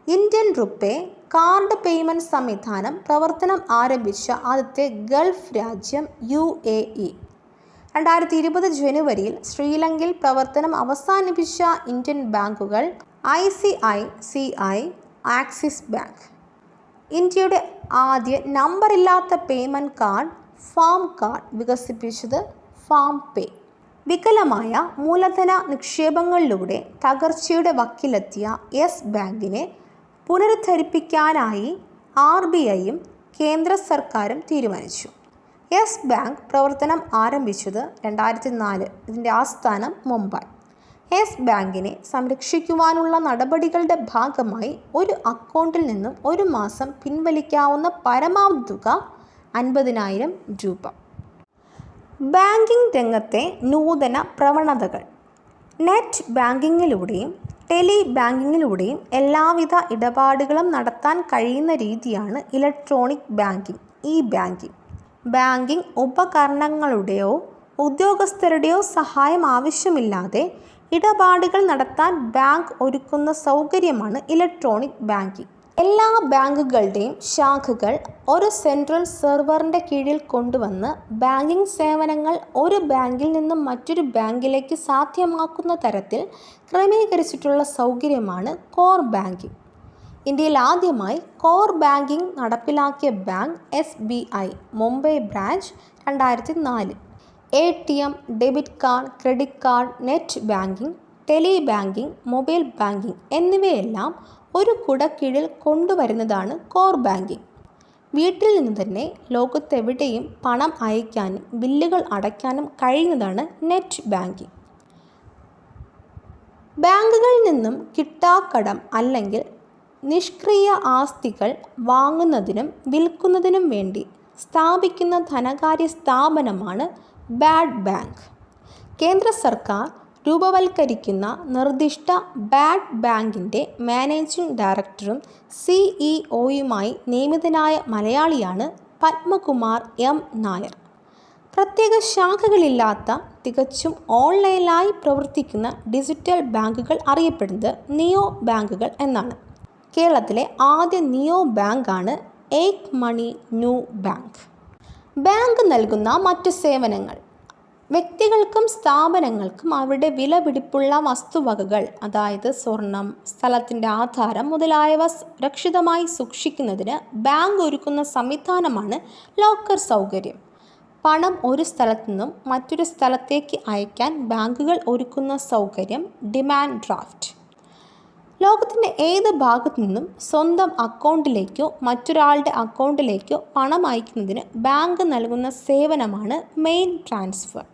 ഇന്ത്യൻ റുപ്പേ കാർഡ് പേയ്മെൻറ്റ് സംവിധാനം പ്രവർത്തനം ആരംഭിച്ച ആദ്യത്തെ ഗൾഫ് രാജ്യം UAE. 2020 ജനുവരിയിൽ ശ്രീലങ്കയിൽ പ്രവർത്തനം അവസാനിപ്പിച്ച ഇന്ത്യൻ ബാങ്കുകൾ ICICI, ആക്സിസ് ബാങ്ക്. ഇന്ത്യയുടെ ആദ്യ നമ്പറില്ലാത്ത പേയ്മെൻറ്റ് കാർഡ് ഫാം കാർഡ് വികസിപ്പിച്ചത് ഫാം പേ. വികലമായ മൂലധന നിക്ഷേപങ്ങളിലൂടെ തകർച്ചയുടെ വക്കിലെത്തിയ യെസ് ബാങ്കിനെ പുനരുദ്ധരിപ്പിക്കാനായി RBIയും കേന്ദ്ര സർക്കാരും തീരുമാനിച്ചു. യെസ് ബാങ്ക് പ്രവർത്തനം ആരംഭിച്ചത് 2004. ഇതിൻ്റെ ആസ്ഥാനം മുംബൈ. യെസ് ബാങ്കിനെ സംരക്ഷിക്കുവാനുള്ള നടപടികളുടെ ഭാഗമായി ഒരു അക്കൗണ്ടിൽ നിന്നും ഒരു മാസം പിൻവലിക്കാവുന്ന പരമാവധി തുക 50,000 രൂപ. ബാങ്കിംഗ് രംഗത്തെ നൂതന പ്രവണതകൾ. നെറ്റ് ബാങ്കിങ്ങിലൂടെയും ടെലി ബാങ്കിങ്ങിലൂടെയും എല്ലാവിധ ഇടപാടുകളും നടത്താൻ കഴിയുന്ന രീതിയാണ് ഇലക്ട്രോണിക് ബാങ്കിംഗ്, ഇ-ബാങ്കിംഗ്. ബാങ്കിംഗ് ഉപകരണങ്ങളുടെയോ ഉദ്യോഗസ്ഥരുടെയോ സഹായം ആവശ്യമില്ലാതെ ഇടപാടുകൾ നടത്താൻ ബാങ്ക് ഒരുക്കുന്ന സൗകര്യമാണ് ഇലക്ട്രോണിക് ബാങ്കിംഗ്. എല്ലാ ബാങ്കുകളുടെയും ശാഖകൾ ഒരു സെൻട്രൽ സെർവറിൻ്റെ കീഴിൽ കൊണ്ടുവന്ന് ബാങ്കിംഗ് സേവനങ്ങൾ ഒരു ബാങ്കിൽ നിന്നും മറ്റൊരു ബാങ്കിലേക്ക് സാധ്യമാക്കുന്ന തരത്തിൽ ക്രമീകരിച്ചിട്ടുള്ള സൗകര്യമാണ് കോർ ബാങ്കിംഗ്. ഇന്ത്യയിൽ ആദ്യമായി കോർ ബാങ്കിംഗ് നടപ്പിലാക്കിയ bank SBI, Mumbai branch, 2004. ATM, debit card, credit card, net banking, tele banking, mobile banking എന്നിവയെല്ലാം ഒരു കുടക്കീഴിൽ കൊണ്ടുവരുന്നതാണ് കോർ ബാങ്കിംഗ്. വീട്ടിൽ നിന്ന് തന്നെ ലോകത്തെവിടെയും പണം അയക്കാനും ബില്ലുകൾ അടയ്ക്കാനും കഴിയുന്നതാണ് നെറ്റ് ബാങ്കിംഗ്. ബാങ്കുകളിൽ നിന്നും കിട്ടാക്കടം അല്ലെങ്കിൽ നിഷ്ക്രിയ ആസ്തികൾ വാങ്ങുന്നതിനും വിൽക്കുന്നതിനും വേണ്ടി സ്ഥാപിക്കുന്ന ധനകാര്യ സ്ഥാപനമാണ് ബാഡ് ബാങ്ക്. കേന്ദ്ര സർക്കാർ രൂപവൽക്കരിക്കുന്ന നിർദ്ദിഷ്ട ബാഡ് ബാങ്കിൻ്റെ മാനേജിംഗ് ഡയറക്ടറും CEO-യുമായി നിയമിതനായ മലയാളിയാണ് പത്മകുമാർ M. നായർ. പ്രത്യേക ശാഖകളില്ലാത്ത തികച്ചും ഓൺലൈനായി പ്രവർത്തിക്കുന്ന ഡിജിറ്റൽ ബാങ്കുകൾ അറിയപ്പെടുന്നത് നിയോ ബാങ്കുകൾ എന്നാണ്. കേരളത്തിലെ ആദ്യ നിയോ ബാങ്കാണ് ഏക് മണി ന്യൂ ബാങ്ക്. ബാങ്ക് നൽകുന്ന മറ്റു സേവനങ്ങൾ. വ്യക്തികൾക്കും സ്ഥാപനങ്ങൾക്കും അവരുടെ വിലപിടിപ്പുള്ള വസ്തുവകകൾ, അതായത് സ്വർണം, സ്ഥലത്തിൻ്റെ ആധാരം മുതലായവ സുരക്ഷിതമായി സൂക്ഷിക്കുന്നതിന് ബാങ്ക് ഒരുക്കുന്ന സംവിധാനമാണ് ലോക്കർ സൗകര്യം. പണം ഒരു സ്ഥലത്തു നിന്നും മറ്റൊരു സ്ഥലത്തേക്ക് അയക്കാൻ ബാങ്കുകൾ ഒരുക്കുന്ന സൗകര്യം ഡിമാൻഡ് ഡ്രാഫ്റ്റ്. ലോകത്തിൻ്റെ ഏത് ഭാഗത്തു നിന്നും സ്വന്തം അക്കൗണ്ടിലേക്കോ മറ്റൊരാളുടെ അക്കൗണ്ടിലേക്കോ പണം അയക്കുന്നതിന് ബാങ്ക് നൽകുന്ന സേവനമാണ് മെയിൽ ട്രാൻസ്ഫർ.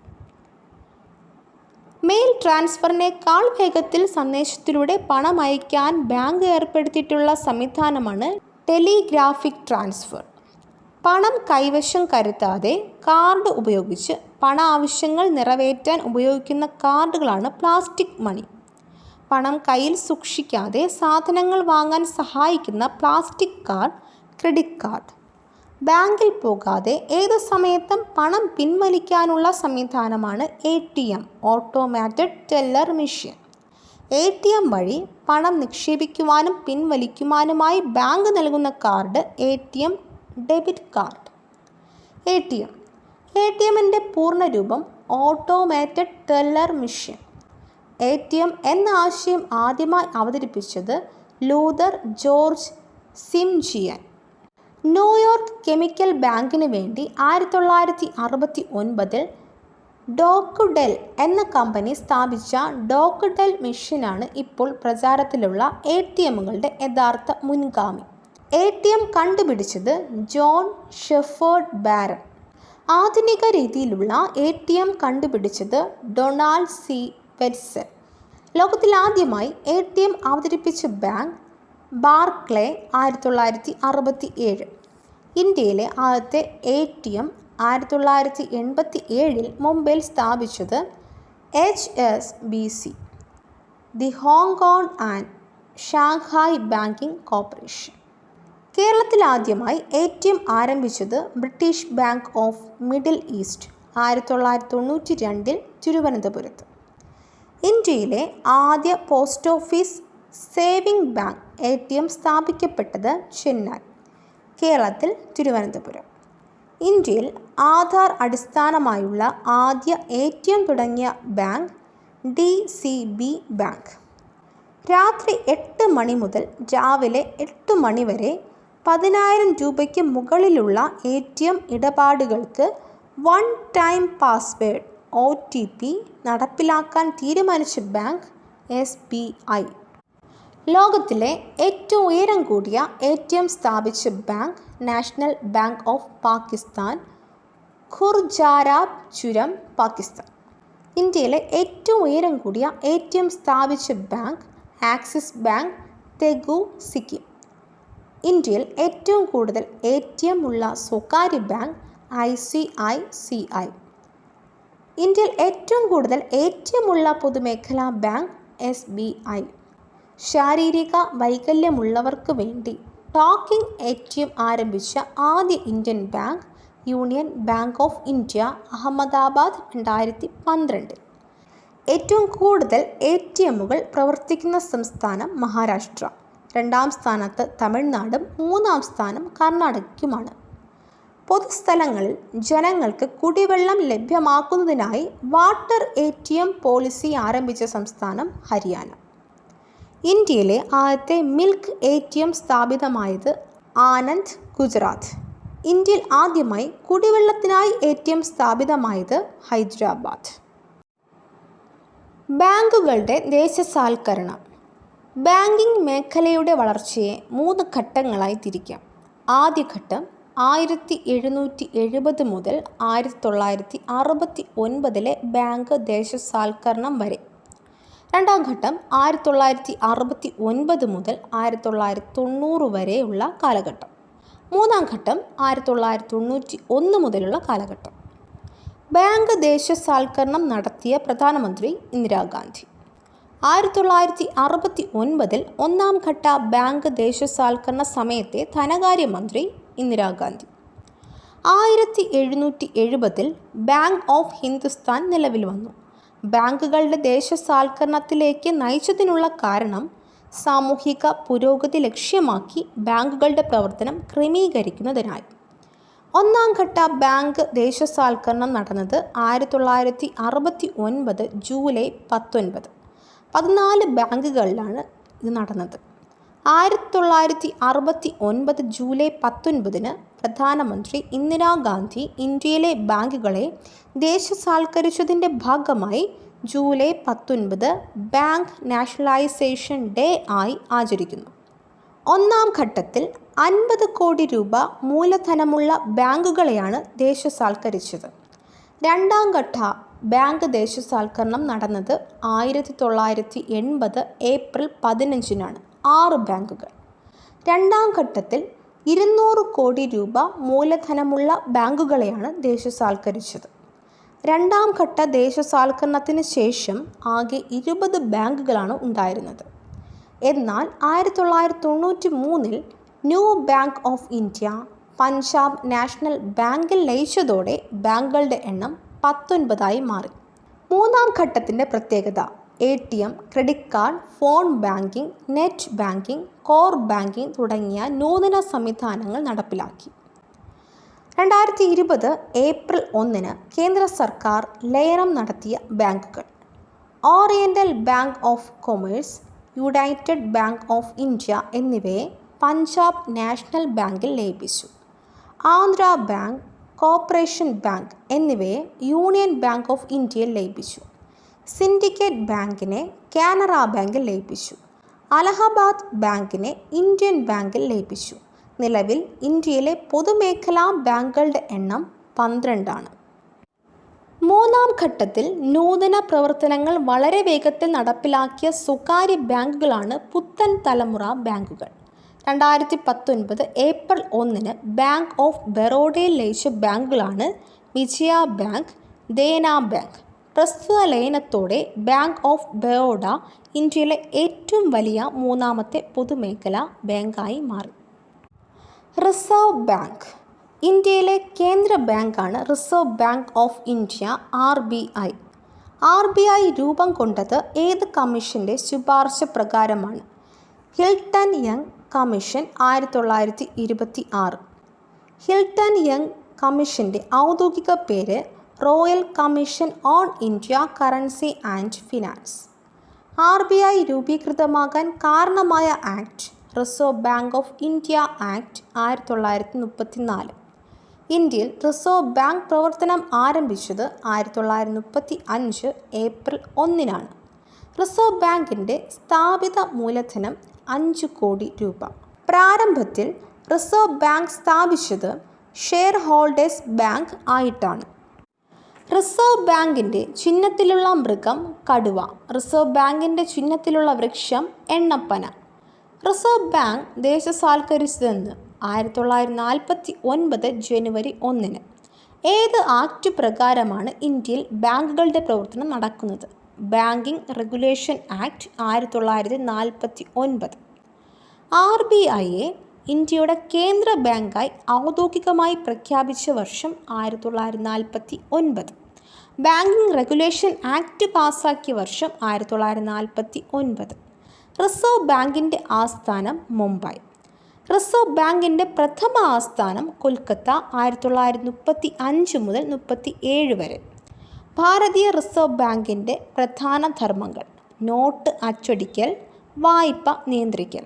മെയിൽ ട്രാൻസ്ഫറിനേക്കാൾ വേഗത്തിൽ സന്ദേശത്തിലൂടെ പണം അയക്കാൻ ബാങ്ക് ഏർപ്പെടുത്തിയിട്ടുള്ള സംവിധാനമാണ് ടെലിഗ്രാഫിക് ട്രാൻസ്ഫർ. പണം കൈവശം കരുതാതെ കാർഡ് ഉപയോഗിച്ച് പണ ആവശ്യങ്ങൾ നിറവേറ്റാൻ ഉപയോഗിക്കുന്ന കാർഡുകളാണ് പ്ലാസ്റ്റിക് മണി. പണം കയ്യിൽ സൂക്ഷിക്കാതെ സാധനങ്ങൾ വാങ്ങാൻ സഹായിക്കുന്ന പ്ലാസ്റ്റിക് കാർഡ് ക്രെഡിറ്റ് കാർഡ്. ബാങ്കിൽ പോകാതെ ഏതു സമയത്തും പണം പിൻവലിക്കാനുള്ള സംവിധാനമാണ് ATM, automated teller machine. ATM വഴി പണം നിക്ഷേപിക്കുവാനും പിൻവലിക്കുവാനുമായി ബാങ്ക് നൽകുന്ന കാർഡ് ATM ഡെബിറ്റ് കാർഡ്. ATMൻ്റെ പൂർണ്ണരൂപം ഓട്ടോമാറ്റഡ് ടെല്ലർ മെഷീൻ. ATM എന്ന ആശയം ആദ്യമായി അവതരിപ്പിച്ചത് Luther George Simjian. New York chemical ബാങ്കിന് വേണ്ടി 1969 ഡോക്കുഡെൽ എന്ന കമ്പനി സ്ഥാപിച്ച ഡോക്കുഡെൽ മെഷീനാണ് ഇപ്പോൾ പ്രചാരത്തിലുള്ള ATMകളുടെ യഥാർത്ഥ മുൻഗാമി. ATM കണ്ടുപിടിച്ചത് ജോൺ ഷെഫേർഡ് ബാരൺ. ആധുനിക രീതിയിലുള്ള ATM കണ്ടുപിടിച്ചത് ഡൊണാൾഡ് C. വെറ്റ്സൽ. ലോകത്തിലാദ്യമായി ATM അവതരിപ്പിച്ച ബാങ്ക് ബാർക്ലേ 1967. ഇന്ത്യയിലെ ആദ്യത്തെ ATM 1987 മുംബൈയിൽ സ്ഥാപിച്ചത് HSBC, the Hong Kong and Shanghai banking corporation. കേരളത്തിലാദ്യമായി ATM ആരംഭിച്ചത് British bank of middle east 1992 തിരുവനന്തപുരത്ത്. ഇന്ത്യയിലെ ആദ്യ post office saving bank ATM സ്ഥാപിക്കപ്പെട്ടത് ചെന്നൈ, കേരളത്തിൽ തിരുവനന്തപുരം. ഇന്ത്യയിൽ ആധാർ അടിസ്ഥാനമായുള്ള ആദ്യ ATM തുടങ്ങിയ ബാങ്ക് DCB ബാങ്ക്. രാത്രി 8 മണി മുതൽ രാവിലെ 8 മണി വരെ 10,000 രൂപയ്ക്ക് മുകളിലുള്ള ATM ഇടപാടുകൾക്ക് വൺ ടൈം പാസ്വേഡ് OTP നടപ്പിലാക്കാൻ തീരുമാനിച്ച ബാങ്ക് SBI. ലോകത്തിലെ ഏറ്റവും ഉയരം കൂടിയ ATM സ്ഥാപിച്ച bank national bank of Pakistan, Khunjerab ചുരം, പാകിസ്ഥാൻ. ഇന്ത്യയിലെ ഏറ്റവും ഉയരം കൂടിയ ATM സ്ഥാപിച്ച bank axis bank, Thegu, Sikkim. ഇന്ത്യയിൽ ഏറ്റവും കൂടുതൽ ATM ഉള്ള സ്വകാര്യ ബാങ്ക് ICICI. ഇന്ത്യയിൽ ഏറ്റവും കൂടുതൽ ATM ഉള്ള പൊതുമേഖലാ ബാങ്ക് SBI. ശാരീരിക വൈകല്യമുള്ളവർക്ക് വേണ്ടി ടോക്കിംഗ് ATM ആരംഭിച്ച ആദ്യ Indian bank union bank of India, Ahmedabad 2012. ഏറ്റവും കൂടുതൽ ATMകൾ പ്രവർത്തിക്കുന്ന സംസ്ഥാനം മഹാരാഷ്ട്ര. 2ാം സ്ഥാനത്ത് തമിഴ്നാടും 3ാം സ്ഥാനം കർണാടകയ്ക്കുമാണ്. പൊതുസ്ഥലങ്ങളിൽ ജനങ്ങൾക്ക് കുടിവെള്ളം ലഭ്യമാക്കുന്നതിനായി വാട്ടർ ATM പോളിസി ആരംഭിച്ച സംസ്ഥാനം ഹരിയാന. ഇന്ത്യയിലെ ആദ്യത്തെ മിൽക്ക് ATM സ്ഥാപിതമായത് ആനന്ദ്, ഗുജറാത്ത്. ഇന്ത്യയിൽ ആദ്യമായി കുടിവെള്ളത്തിനായി ATM സ്ഥാപിതമായത് ഹൈദരാബാദ്. ബാങ്കുകളുടെ ദേശസാൽക്കരണം. ബാങ്കിംഗ് മേഖലയുടെ വളർച്ചയെ 3 ഘട്ടങ്ങളായി തിരിക്കാം. ആദ്യഘട്ടം 1770 മുതൽ 1969 ബാങ്ക് ദേശസാൽക്കരണം വരെ. 2ാം ഘട്ടം 1969 മുതൽ 1990 വരെയുള്ള കാലഘട്ടം. മൂന്നാം ഘട്ടം 1991 മുതലുള്ള കാലഘട്ടം. ബാങ്ക് ദേശസാൽക്കരണം നടത്തിയ പ്രധാനമന്ത്രി ഇന്ദിരാഗാന്ധി. 1969 ഒന്നാം ഘട്ട ബാങ്ക് ദേശസാൽക്കരണ സമയത്തെ ധനകാര്യമന്ത്രി ഇന്ദിരാഗാന്ധി. 1770 ബാങ്ക് ഓഫ് ഹിന്ദുസ്ഥാൻ നിലവിൽ വന്നു. ബാങ്കുകളുടെ ദേശസാൽക്കരണത്തിലേക്ക് നയിച്ചതിനുള്ള കാരണം സാമൂഹിക പുരോഗതി ലക്ഷ്യമാക്കി ബാങ്കുകളുടെ പ്രവർത്തനം ക്രമീകരിക്കുന്നതിനായി. ഒന്നാം ഘട്ട ബാങ്ക് ദേശസാൽക്കരണം നടന്നത് 1969 ജൂലൈ 19. 14 ബാങ്കുകളിലാണ് ഇത് നടന്നത്. 1969 ജൂലൈ 19 പ്രധാനമന്ത്രി ഇന്ദിരാഗാന്ധി ഇന്ത്യയിലെ ബാങ്കുകളെ ദേശസാൽക്കരിച്ചതിൻ്റെ ഭാഗമായി ജൂലൈ 19 ബാങ്ക് നാഷണലൈസേഷൻ ഡേ ആയി ആചരിക്കുന്നു. ഒന്നാം ഘട്ടത്തിൽ 50 കോടി രൂപ മൂലധനമുള്ള ബാങ്കുകളെയാണ് ദേശസാൽക്കരിച്ചത്. രണ്ടാം ഘട്ട ബാങ്ക് ദേശസാൽക്കരണം നടന്നത് 1980 ഏപ്രിൽ 15 6 ബാങ്കുകൾ. രണ്ടാം ഘട്ടത്തിൽ 200 കോടി രൂപ മൂലധനമുള്ള ബാങ്കുകളെയാണ് ദേശസാൽക്കരിച്ചത്. രണ്ടാം ഘട്ട ദേശസാൽക്കരണത്തിന് ശേഷം ആകെ 20 ബാങ്കുകളാണ് ഉണ്ടായിരുന്നത്. എന്നാൽ 1993 new bank of India Punjab national ബാങ്കിൽ ലയിച്ചതോടെ ബാങ്കുകളുടെ എണ്ണം 19 മാറി. മൂന്നാം ഘട്ടത്തിൻ്റെ പ്രത്യേകത ATM, credit card, phone banking, net banking, core banking തുടങ്ങിയ നൂതന സംവിധാനങ്ങൾ നടപ്പിലാക്കി. 2020 ഏപ്രിൽ 1 കേന്ദ്ര സർക്കാർ ലയനം നടത്തിയ ബാങ്കുകൾ. Oriental bank of commerce, United bank of India എന്നിവയെ പഞ്ചാബ് നാഷണൽ ബാങ്കിൽ ലയിപ്പിച്ചു. ആന്ധ്ര ബാങ്ക്, കോർപ്പറേഷൻ ബാങ്ക് എന്നിവയെ യൂണിയൻ ബാങ്ക് ഓഫ് ഇന്ത്യയിൽ ലയിപ്പിച്ചു. സിൻഡിക്കേറ്റ് ബാങ്കിനെ കാനറ ബാങ്കിൽ ലയിപ്പിച്ചു. അലഹബാദ് ബാങ്കിനെ ഇന്ത്യൻ ബാങ്കിൽ ലയിപ്പിച്ചു. നിലവിൽ ഇന്ത്യയിലെ പൊതുമേഖലാ ബാങ്കുകളുടെ എണ്ണം 12. മൂന്നാം ഘട്ടത്തിൽ നൂതന പ്രവർത്തനങ്ങൾ വളരെ വേഗത്തിൽ നടപ്പിലാക്കിയ സ്വകാര്യ ബാങ്കുകളാണ് പുത്തൻ തലമുറ ബാങ്കുകൾ. 2019 ഏപ്രിൽ 1 ബാങ്ക് ഓഫ് ബറോഡയിൽ ലയിച്ച ബാങ്കുകളാണ് വിജയ ബാങ്ക്, ദേന ബാങ്ക്. പ്രസ്തുത ലയനത്തോടെ ബാങ്ക് ഓഫ് ബറോഡ ഇന്ത്യയിലെ ഏറ്റവും വലിയ മൂന്നാമത്തെ പൊതുമേഖലാ ബാങ്കായി മാറി. Reserve bank. ഇന്ത്യയിലെ കേന്ദ്ര ബാങ്കാണ് reserve bank of India RBI. RBI രൂപം കൊണ്ടത് ഏത് കമ്മീഷൻ്റെ ശുപാർശ പ്രകാരമാണ്? Hilton young commission 1926. Hilton young കമ്മീഷൻ്റെ ഔദ്യോഗിക പേര് royal commission on India currency and finance. RBI രൂപീകൃതമാകാൻ കാരണമായ act reserve bank of India act 1934. ഇന്ത്യയിൽ റിസർവ് ബാങ്ക് പ്രവർത്തനം ആരംഭിച്ചത് 1935 ഏപ്രിൽ 1. റിസർവ് ബാങ്കിൻ്റെ സ്ഥാപിത മൂലധനം 5 കോടി രൂപ. പ്രാരംഭത്തിൽ റിസർവ് ബാങ്ക് സ്ഥാപിച്ചത് ഷെയർ ഹോൾഡേഴ്സ് ബാങ്ക് ആയിട്ടാണ്. റിസർവ് ബാങ്കിൻ്റെ ചിഹ്നത്തിലുള്ള മൃഗം കടുവ. റിസർവ് ബാങ്കിൻ്റെ ചിഹ്നത്തിലുള്ള വൃക്ഷം എണ്ണപ്പന. റിസർവ് ബാങ്ക് ദേശസാൽക്കരിച്ചതെന്ന് 1949 ജനുവരി 1. ഏത് ആക്ട് പ്രകാരമാണ് ഇന്ത്യയിൽ ബാങ്കുകളുടെ പ്രവർത്തനം നടക്കുന്നത്? Banking regulation act 1949. RBIയെ ഇന്ത്യയുടെ കേന്ദ്ര ബാങ്കായി ഔദ്യോഗികമായി പ്രഖ്യാപിച്ച വർഷം 1949. ബാങ്കിംഗ് റെഗുലേഷൻ ആക്ട് പാസാക്കിയ വർഷം 1949. റിസർവ് ബാങ്കിൻ്റെ ആസ്ഥാനം മുംബൈ. റിസർവ് ബാങ്കിൻ്റെ പ്രഥമ ആസ്ഥാനം കൊൽക്കത്ത 1935 മുതൽ 37 വരെ. ഭാരതീയ റിസർവ് ബാങ്കിൻ്റെ പ്രധാന ധർമ്മങ്ങൾ: നോട്ട് അച്ചടിക്കൽ, വായ്പ നിയന്ത്രിക്കൽ.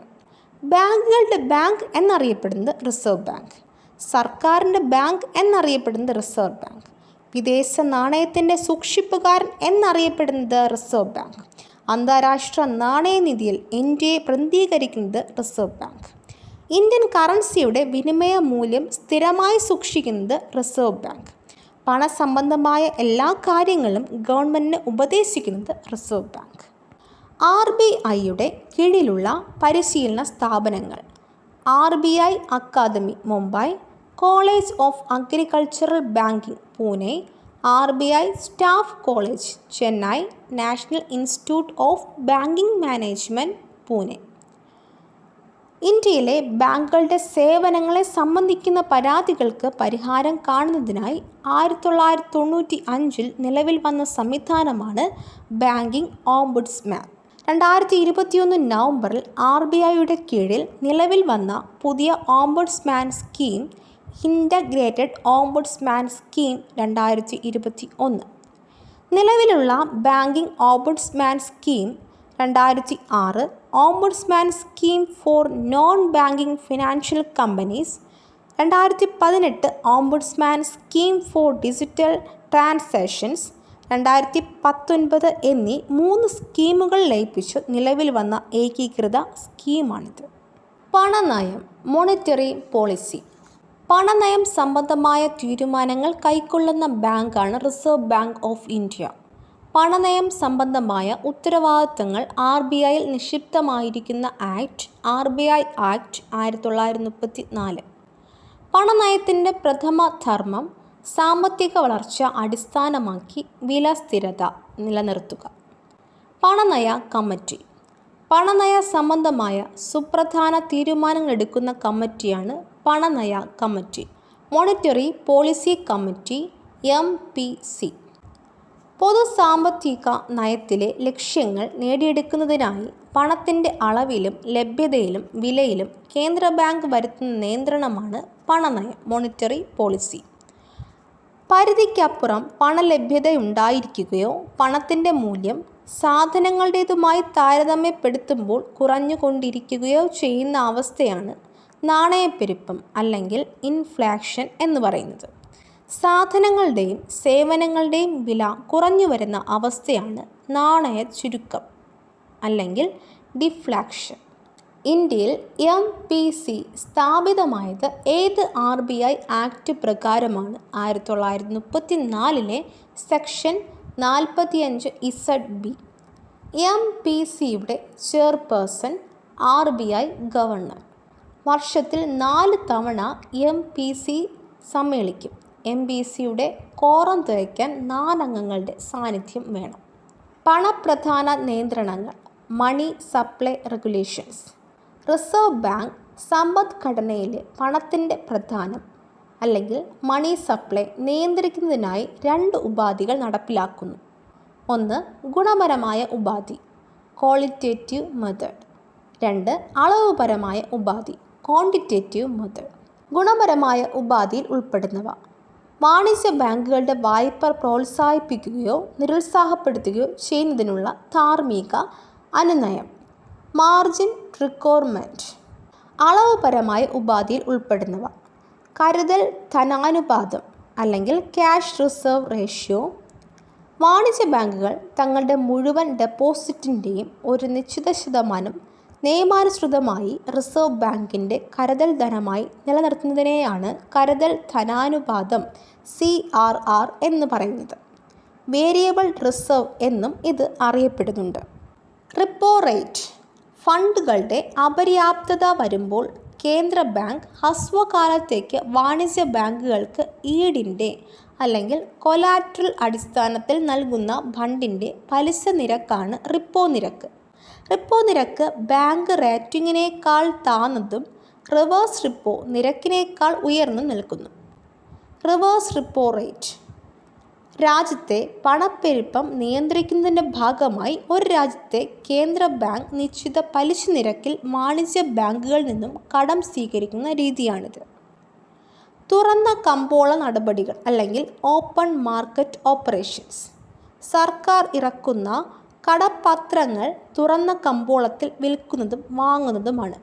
ബാങ്കുകളുടെ ബാങ്ക് എന്നറിയപ്പെടുന്നത് റിസർവ് ബാങ്ക്. സർക്കാരിൻ്റെ ബാങ്ക് എന്നറിയപ്പെടുന്നത് റിസർവ് ബാങ്ക്. വിദേശ നാണയത്തിൻ്റെ സൂക്ഷിപ്പുകാരൻ എന്നറിയപ്പെടുന്നത് റിസർവ് ബാങ്ക്. അന്താരാഷ്ട്ര നാണയനിധിയിൽ ഇന്ത്യയെ പ്രതിനിധീകരിക്കുന്നത് റിസർവ് ബാങ്ക്. ഇന്ത്യൻ കറൻസിയുടെ വിനിമയ മൂല്യം സ്ഥിരമായി സൂക്ഷിക്കുന്നത് റിസർവ് ബാങ്ക്. പണസംബന്ധമായ എല്ലാ കാര്യങ്ങളും ഗവൺമെൻറ്റിനെ ഉപദേശിക്കുന്നത് റിസർവ് ബാങ്ക്. RBIയുടെ കീഴിലുള്ള പരിശീലന സ്ഥാപനങ്ങൾ: RBI academy Mumbai, college of agricultural banking Pune, RBI staff college Chennai, national institute of banking management Pune. ഇന്ത്യയിലെ ബാങ്കുകളുടെ സേവനങ്ങളെ സംബന്ധിക്കുന്ന പരാതികൾക്ക് പരിഹാരം കാണുന്നതിനായി 1995 നിലവിൽ വന്ന സംവിധാനമാണ് ബാങ്കിംഗ് ഓംബുഡ്സ്മാൻ. 2021 നവംബറിൽ RBIയുടെ കീഴിൽ നിലവിൽ വന്ന പുതിയ ombudsman scheme integrated ombudsman scheme 2021. നിലവിലുള്ള banking ombudsman scheme 2006, ombudsman scheme for non banking financial companies 2018, ombudsman scheme for digital transactions 2019 എന്നീ 3 സ്കീമുകൾ ലയിപ്പിച്ച് നിലവിൽ വന്ന ഏകീകൃത സ്കീമാണിത്. പണനയം, മോണിറ്ററി പോളിസി. പണനയം സംബന്ധമായ തീരുമാനങ്ങൾ കൈക്കൊള്ളുന്ന ബാങ്കാണ് റിസർവ് ബാങ്ക് ഓഫ് ഇന്ത്യ. പണനയം സംബന്ധമായ ഉത്തരവാദിത്തങ്ങൾ RBIയിൽ നിക്ഷിപ്തമായിരിക്കുന്ന ആക്ട് RBI ആക്ട് 1934. പണനയത്തിൻ്റെ പ്രഥമ ധർമ്മം സാമ്പത്തിക വളർച്ച അടിസ്ഥാനമാക്കി വില സ്ഥിരത നിലനിർത്തുക. പണനയ കമ്മിറ്റി. പണനയ സംബന്ധമായ സുപ്രധാന തീരുമാനങ്ങളെടുക്കുന്ന കമ്മിറ്റിയാണ് പണനയ committee. Monetary policy committee MPC. പൊതു സാമ്പത്തിക നയത്തിലെ ലക്ഷ്യങ്ങൾ നേടിയെടുക്കുന്നതിനായി പണത്തിൻ്റെ അളവിലും ലഭ്യതയിലും വിലയിലും കേന്ദ്ര ബാങ്ക് വരുത്തുന്ന നിയന്ത്രണമാണ് പണനയം, മോണിറ്ററി പോളിസി. പരിധിക്കപ്പുറം പണലഭ്യതയുണ്ടായിരിക്കുകയോ പണത്തിൻ്റെ മൂല്യം സാധനങ്ങളുടേതുമായി താരതമ്യപ്പെടുത്തുമ്പോൾ കുറഞ്ഞുകൊണ്ടിരിക്കുകയോ ചെയ്യുന്ന അവസ്ഥയാണ് നാണയപ്പെരുപ്പം അല്ലെങ്കിൽ ഇൻഫ്ലേഷൻ എന്ന് പറയുന്നത്. സാധനങ്ങളുടെയും സേവനങ്ങളുടെയും വില കുറഞ്ഞു വരുന്ന അവസ്ഥയാണ് നാണയ ചുരുക്കം അല്ലെങ്കിൽ ഡിഫ്ലാക്ഷൻ. ഇന്ത്യയിൽ MPC സ്ഥാപിതമായത് ഏത് RBI ആക്ട് പ്രകാരമാണ്? 1934 സെക്ഷൻ 45(ZB). MPCയുടെ ചെയർപേഴ്സൺ RBI ഗവർണർ. വർഷത്തിൽ 4 തവണ MPC സമ്മേളിക്കും. MPCയുടെ കോറം തികയ്ക്കാൻ 4 അംഗങ്ങളുടെ സാന്നിധ്യം വേണം. പണപ്രധാന നിയന്ത്രണങ്ങൾ, money supply regulations. Reserve bank സമ്പദ്ഘടനയിലെ പണത്തിൻ്റെ പ്രധാനം അല്ലെങ്കിൽ മണി സപ്ലൈ നിയന്ത്രിക്കുന്നതിനായി 2 ഉപാധികൾ നടപ്പിലാക്കുന്നു. ഒന്ന്, ഗുണപരമായ ഉപാധി ക്വാളിറ്റേറ്റീവ് മെത്തേഡ്. 2, അളവുപരമായ ഉപാധി ക്വാണ്ടിറ്റേറ്റീവ് മെത്തേഡ്. ഗുണപരമായ ഉപാധിയിൽ ഉൾപ്പെടുന്നവ: വാണിജ്യ ബാങ്കുകളുടെ വായ്പ പ്രോത്സാഹിപ്പിക്കുകയോ നിരുത്സാഹപ്പെടുത്തുകയോ ചെയ്യുന്നതിനുള്ള ധാർമ്മിക അനുനയം മാർജിൻ റിക്വയർമെൻറ്റ്. അളവുപരമായ ഉപാധിയിൽ ഉൾപ്പെടുന്നവ: കരുതൽ ധനാനുപാതം അല്ലെങ്കിൽ ക്യാഷ് റിസർവ് റേഷ്യോ. വാണിജ്യ ബാങ്കുകൾ തങ്ങളുടെ മുഴുവൻ ഡെപ്പോസിറ്റിൻ്റെയും ഒരു നിശ്ചിത ശതമാനം നിയമാനുസൃതമായി റിസർവ് ബാങ്കിൻ്റെ കരുതൽ ധനമായി നിലനിർത്തുന്നതിനെയാണ് കരുതൽ ധനാനുപാതം CRR എന്ന് പറയുന്നത്. വേരിയബിൾ റിസർവ് എന്നും ഇത് അറിയപ്പെടുന്നുണ്ട്. Repo rate. ഫണ്ടുകളുടെ അപര്യാപ്തത വരുമ്പോൾ കേന്ദ്ര ബാങ്ക് ഹ്രസ്വകാലത്തേക്ക് വാണിജ്യ ബാങ്കുകൾക്ക് ഈടിൻ്റെ അല്ലെങ്കിൽ കൊലാട്രൽ അടിസ്ഥാനത്തിൽ നൽകുന്ന ഫണ്ടിൻ്റെ പലിശ നിരക്കാണ് റിപ്പോ നിരക്ക്. റിപ്പോ നിരക്ക് ബാങ്ക് റേറ്റിങ്ങിനേക്കാൾ താഴ്ന്നതും റിവേഴ്സ് റിപ്പോ നിരക്കിനേക്കാൾ ഉയർന്നു നിൽക്കുന്നു. Reverse repo rate. രാജ്യത്തെ പണപ്പെരുപ്പം നിയന്ത്രിക്കുന്നതിൻ്റെ ഭാഗമായി ഒരു രാജ്യത്തെ കേന്ദ്ര ബാങ്ക് നിശ്ചിത പലിശ നിരക്കിൽ വാണിജ്യ ബാങ്കുകളിൽ നിന്നും കടം സ്വീകരിക്കുന്ന രീതിയാണിത്. തുറന്ന കമ്പോള നടപടികൾ അല്ലെങ്കിൽ ഓപ്പൺ മാർക്കറ്റ് ഓപ്പറേഷൻസ്. സർക്കാർ ഇറക്കുന്ന കടപ്പത്രങ്ങൾ തുറന്ന കമ്പോളത്തിൽ വിൽക്കുന്നതും വാങ്ങുന്നതുമാണ്.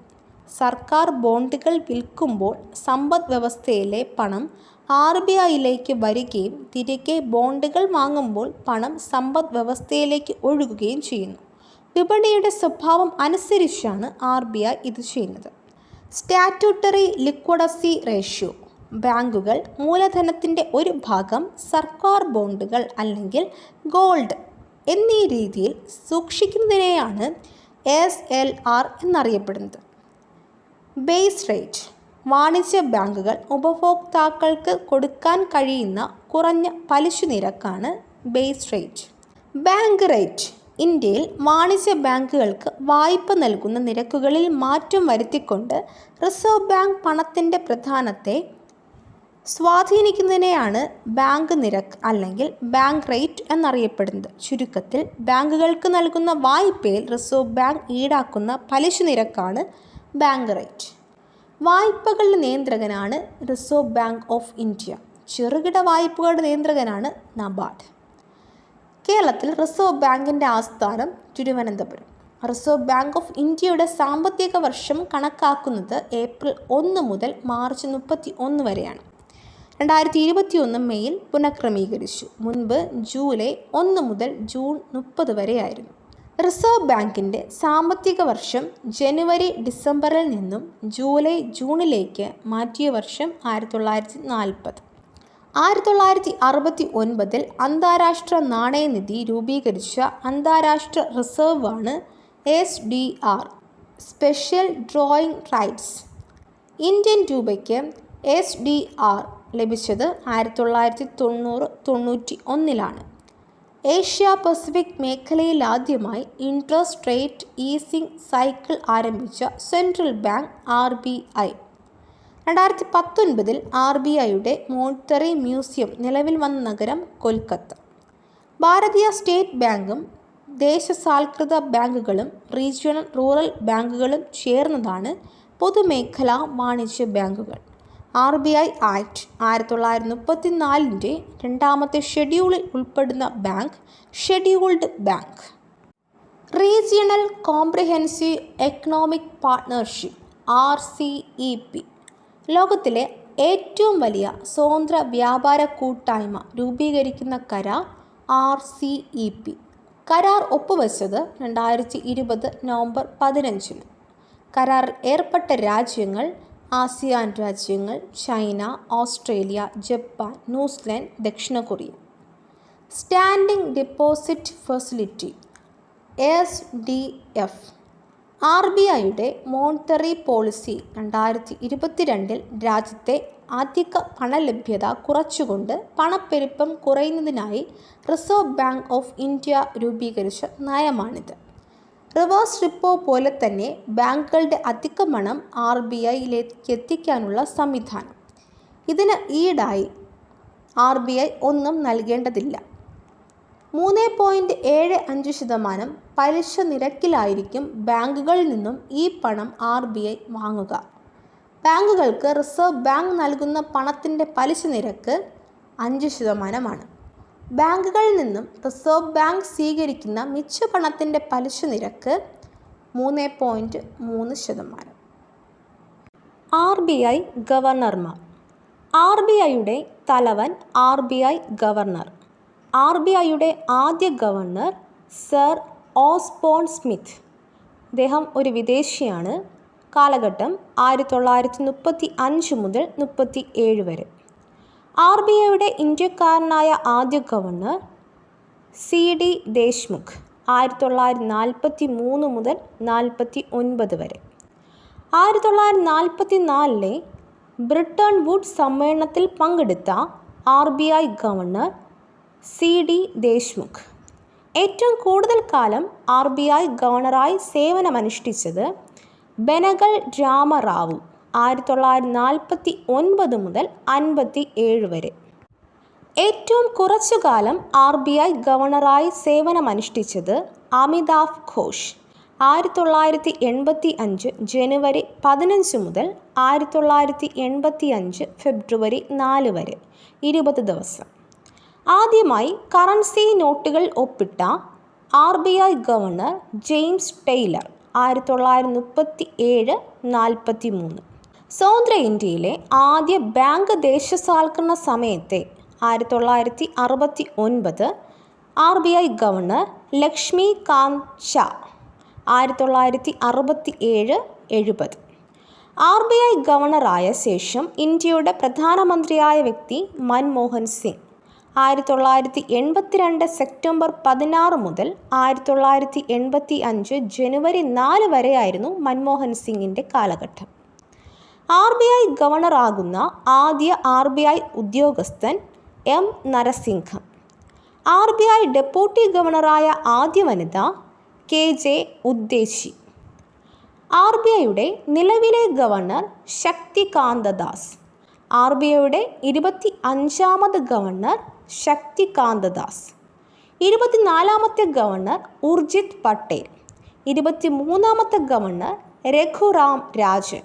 സർക്കാർ ബോണ്ടുകൾ വിൽക്കുമ്പോൾ സമ്പദ് വ്യവസ്ഥയിലെ പണം RBIയിലേക്ക് വരികയും തിരികെ ബോണ്ടുകൾ വാങ്ങുമ്പോൾ പണം സമ്പദ് വ്യവസ്ഥയിലേക്ക് ഒഴുകുകയും ചെയ്യുന്നു. വിപണിയുടെ സ്വഭാവം അനുസരിച്ചാണ് RBI ഇത് ചെയ്യുന്നത്. Statutory liquidity ratio. ബാങ്കുകൾ മൂലധനത്തിൻ്റെ ഒരു ഭാഗം സർക്കാർ ബോണ്ടുകൾ അല്ലെങ്കിൽ ഗോൾഡ് എന്നീ രീതിയിൽ സൂക്ഷിക്കുന്നതിനെയാണ് SLR എന്നറിയപ്പെടുന്നത്. Base rate. വാണിജ്യ ബാങ്കുകൾ ഉപഭോക്താക്കൾക്ക് കൊടുക്കാൻ കഴിയുന്ന കുറഞ്ഞ പലിശ നിരക്കാണ് ബേസ് റേറ്റ്. Bank rate. ഇന്ത്യയിൽ വാണിജ്യ ബാങ്കുകൾക്ക് വായ്പ നൽകുന്ന നിരക്കുകളിൽ മാറ്റം വരുത്തിക്കൊണ്ട് റിസർവ് ബാങ്ക് പണത്തിൻ്റെ പ്രധാനത്തെ സ്വാധീനിക്കുന്നതിനെയാണ് ബാങ്ക് നിരക്ക് അല്ലെങ്കിൽ ബാങ്ക് റേറ്റ് എന്നറിയപ്പെടുന്നത്. ചുരുക്കത്തിൽ ബാങ്കുകൾക്ക് നൽകുന്ന വായ്പയിൽ റിസർവ് ബാങ്ക് ഈടാക്കുന്ന പലിശ നിരക്കാണ് ബാങ്ക് റേറ്റ്. വായ്പകളുടെ നിയന്ത്രകനാണ് റിസർവ് ബാങ്ക് ഓഫ് ഇന്ത്യ. ചെറുകിട വായ്പകളുടെ നിയന്ത്രകനാണ് നബാർഡ്. കേരളത്തിൽ റിസർവ് ബാങ്കിൻ്റെ ആസ്ഥാനം തിരുവനന്തപുരം. റിസർവ് ബാങ്ക് ഓഫ് ഇന്ത്യയുടെ സാമ്പത്തിക വർഷം കണക്കാക്കുന്നത് ഏപ്രിൽ 1 മുതൽ മാർച്ച് 31 വരെയാണ്. 2021 മെയ്യിൽ പുനഃക്രമീകരിച്ചു. മുൻപ് ജൂലൈ 1 മുതൽ ജൂൺ 30 വരെയായിരുന്നു. റിസർവ് ബാങ്കിൻ്റെ സാമ്പത്തിക വർഷം ജനുവരി ഡിസംബറിൽ നിന്നും ജൂലൈ ജൂണിലേക്ക് മാറ്റിയ വർഷം 1940. 1969 അന്താരാഷ്ട്ര നാണയനിധി രൂപീകരിച്ച അന്താരാഷ്ട്ര റിസർവാണ് SDR, special drawing rights. Indian രൂപയ്ക്ക് SDR ലഭിച്ചത് 1990-91. ഏഷ്യ പസഫിക് മേഖലയിൽ ആദ്യമായി ഇൻട്രസ്റ്റ് റേറ്റ് ഈസിംഗ് സൈക്കിൾ ആരംഭിച്ച സെൻട്രൽ ബാങ്ക് RBI. 2019 RBIയുടെ മോണിറ്ററി മ്യൂസിയം നിലവിൽ വന്ന നഗരം കൊൽക്കത്ത. ഭാരതീയ സ്റ്റേറ്റ് ബാങ്കും ദേശസാൽകൃത ബാങ്കുകളും റീജിയണൽ റൂറൽ ബാങ്കുകളും ചേർന്നതാണ് പൊതുമേഖലാ വാണിജ്യ ബാങ്കുകൾ. RBI ആക്ട് 1934 രണ്ടാമത്തെ ഷെഡ്യൂളിൽ ഉൾപ്പെടുന്ന bank scheduled bank. Regional comprehensive economic partnership RCEP. ലോകത്തിലെ ഏറ്റവും വലിയ സ്വതന്ത്ര വ്യാപാര കൂട്ടായ്മ രൂപീകരിക്കുന്ന കരാർ RCEP. കരാർ ഒപ്പുവെച്ചത് 2020 നവംബർ 15. കരാറിൽ ഏർപ്പെട്ട രാജ്യങ്ങൾ ആസിയാൻ രാജ്യങ്ങൾ, ചൈന, ഓസ്ട്രേലിയ, ജപ്പാൻ, ന്യൂസിലാൻഡ്, ദക്ഷിണ കൊറിയ. Standing deposit facility SDF. RBIയുടെ മോണിറ്ററി പോളിസി 2022 രാജ്യത്തെ അധിക പണലഭ്യത കുറച്ചുകൊണ്ട് പണപ്പെരുപ്പം കുറയുന്നതിനായി റിസർവ് ബാങ്ക് ഓഫ് ഇന്ത്യ രൂപീകരിച്ച നയമാണിത്. റിവേഴ്സ് റിപ്പോ പോലെ തന്നെ ബാങ്കുകളുടെ അധിക പണം RBIയിലേക്ക് എത്തിക്കാനുള്ള സംവിധാനം. ഇതിന് ഈടായി RBI ഒന്നും നൽകേണ്ടതില്ല. 3.75% പലിശ നിരക്കിലായിരിക്കും ബാങ്കുകളിൽ നിന്നും ഈ പണം RBI വാങ്ങുക. ബാങ്കുകൾക്ക് റിസർവ് ബാങ്ക് നൽകുന്ന പണത്തിൻ്റെ പലിശ നിരക്ക് 5%. ബാങ്കുകളിൽ നിന്നും റിസർവ് ബാങ്ക് സ്വീകരിക്കുന്ന മിച്ച പണത്തിൻ്റെ പലിശ നിരക്ക് 3.3%. RBI ഗവർണർമാർ. RBIയുടെ തലവൻ RBI ഗവർണർ. RBIയുടെ ആദ്യ ഗവർണർ സർ ഓസ്ബോൺ സ്മിത്ത്. അദ്ദേഹം ഒരു വിദേശിയാണ്. കാലഘട്ടം 1935 മുതൽ 37 വരെ. RBIയുടെ ഇന്ത്യക്കാരനായ ആദ്യ ഗവർണർ CD ദേശ്മുഖ് 1943 മുതൽ 49 വരെ. 1944 ബ്രിട്ടൺ വുഡ് സമ്മേളനത്തിൽ പങ്കെടുത്ത RBI ഗവർണർ CD ദേശ്മുഖ്. ഏറ്റവും കൂടുതൽ കാലം RBI ഗവർണറായി സേവനമനുഷ്ഠിച്ചത് ബെനഗൽ രാമറാവു 1949 മുതൽ 57 വരെ. ഏറ്റവും കുറച്ചു കാലം RBI ഗവർണറായി സേവനമനുഷ്ഠിച്ചത് അമിതാഭ് ഘോഷ് 1985 ജനുവരി 15 മുതൽ 1985 ഫെബ്രുവരി 4 വരെ 20 ദിവസം. ആദ്യമായി കറൻസി നോട്ടുകൾ ഒപ്പിട്ട RBI ഗവർണർ ജെയിംസ് ടെയ്ലർ 1937-43. സ്വതന്ത്ര ഇന്ത്യയിലെ ആദ്യ ബാങ്ക് ദേശസാൽക്കരണ സമയത്തെ 1969 RBI governor Lakshmi Kant Shah 1967-70. RBI ഗവർണറായ ശേഷം ഇന്ത്യയുടെ പ്രധാനമന്ത്രിയായ വ്യക്തി മൻമോഹൻ സിംഗ്. 1982 സെപ്റ്റംബർ 16 മുതൽ 1985 ജനുവരി 4 വരെയായിരുന്നു മൻമോഹൻ സിംഗിൻ്റെ കാലഘട്ടം. RBI ഗവർണറാകുന്ന ആദ്യ RBI ഉദ്യോഗസ്ഥൻ M. നരസിംഹം. RBI ഡെപ്യൂട്ടി ഗവർണറായ ആദ്യ വനിത KJ ഉദ്ദേശി. RBIയുടെ നിലവിലെ ഗവർണർ ശക്തികാന്ത ദാസ്. RBIയുടെ 25ാമത് ഗവർണർ ശക്തികാന്ത ദാസ്. 24ാമത്തെ ഗവർണർ ഉർജിത് പട്ടേൽ. 23ാമത്തെ ഗവർണർ രഘുറാം രാജൻ.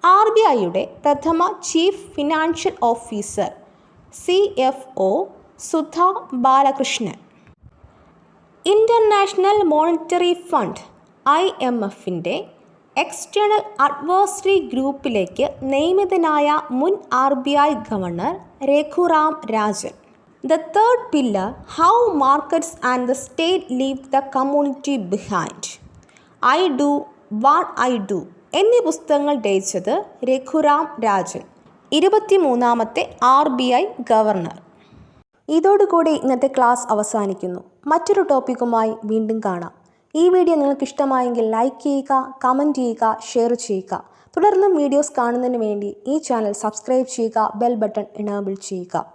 RBIയുടെ പ്രഥമ chief financial officer CFO Sudha Balakrishnan. International monetary fund IMFൻ്റെ എക്സ്റ്റേണൽ അഡ്വൈസറി ഗ്രൂപ്പിലേക്ക് നിയമിതനായ മുൻ RBI governor Raghuram Rajan. The third pillar, how markets and the state leave the community behind, I do what I do എന്നീ പുസ്തകങ്ങൾ രചിച്ചത് രഘുറാം രാജൻ, 23ാമത്തെ RBI ഗവർണർ. ഇതോടുകൂടി ഇന്നത്തെ ക്ലാസ് അവസാനിക്കുന്നു. മറ്റൊരു ടോപ്പിക്കുമായി വീണ്ടും കാണാം. ഈ വീഡിയോ നിങ്ങൾക്ക് ഇഷ്ടമായെങ്കിൽ ലൈക്ക് ചെയ്യുക, കമൻറ്റ് ചെയ്യുക, ഷെയർ ചെയ്യുക. തുടർന്നും വീഡിയോസ് കാണുന്നതിന് വേണ്ടി ഈ ചാനൽ സബ്സ്ക്രൈബ് ചെയ്യുക, ബെൽ ബട്ടൺ എനേബിൾ ചെയ്യുക.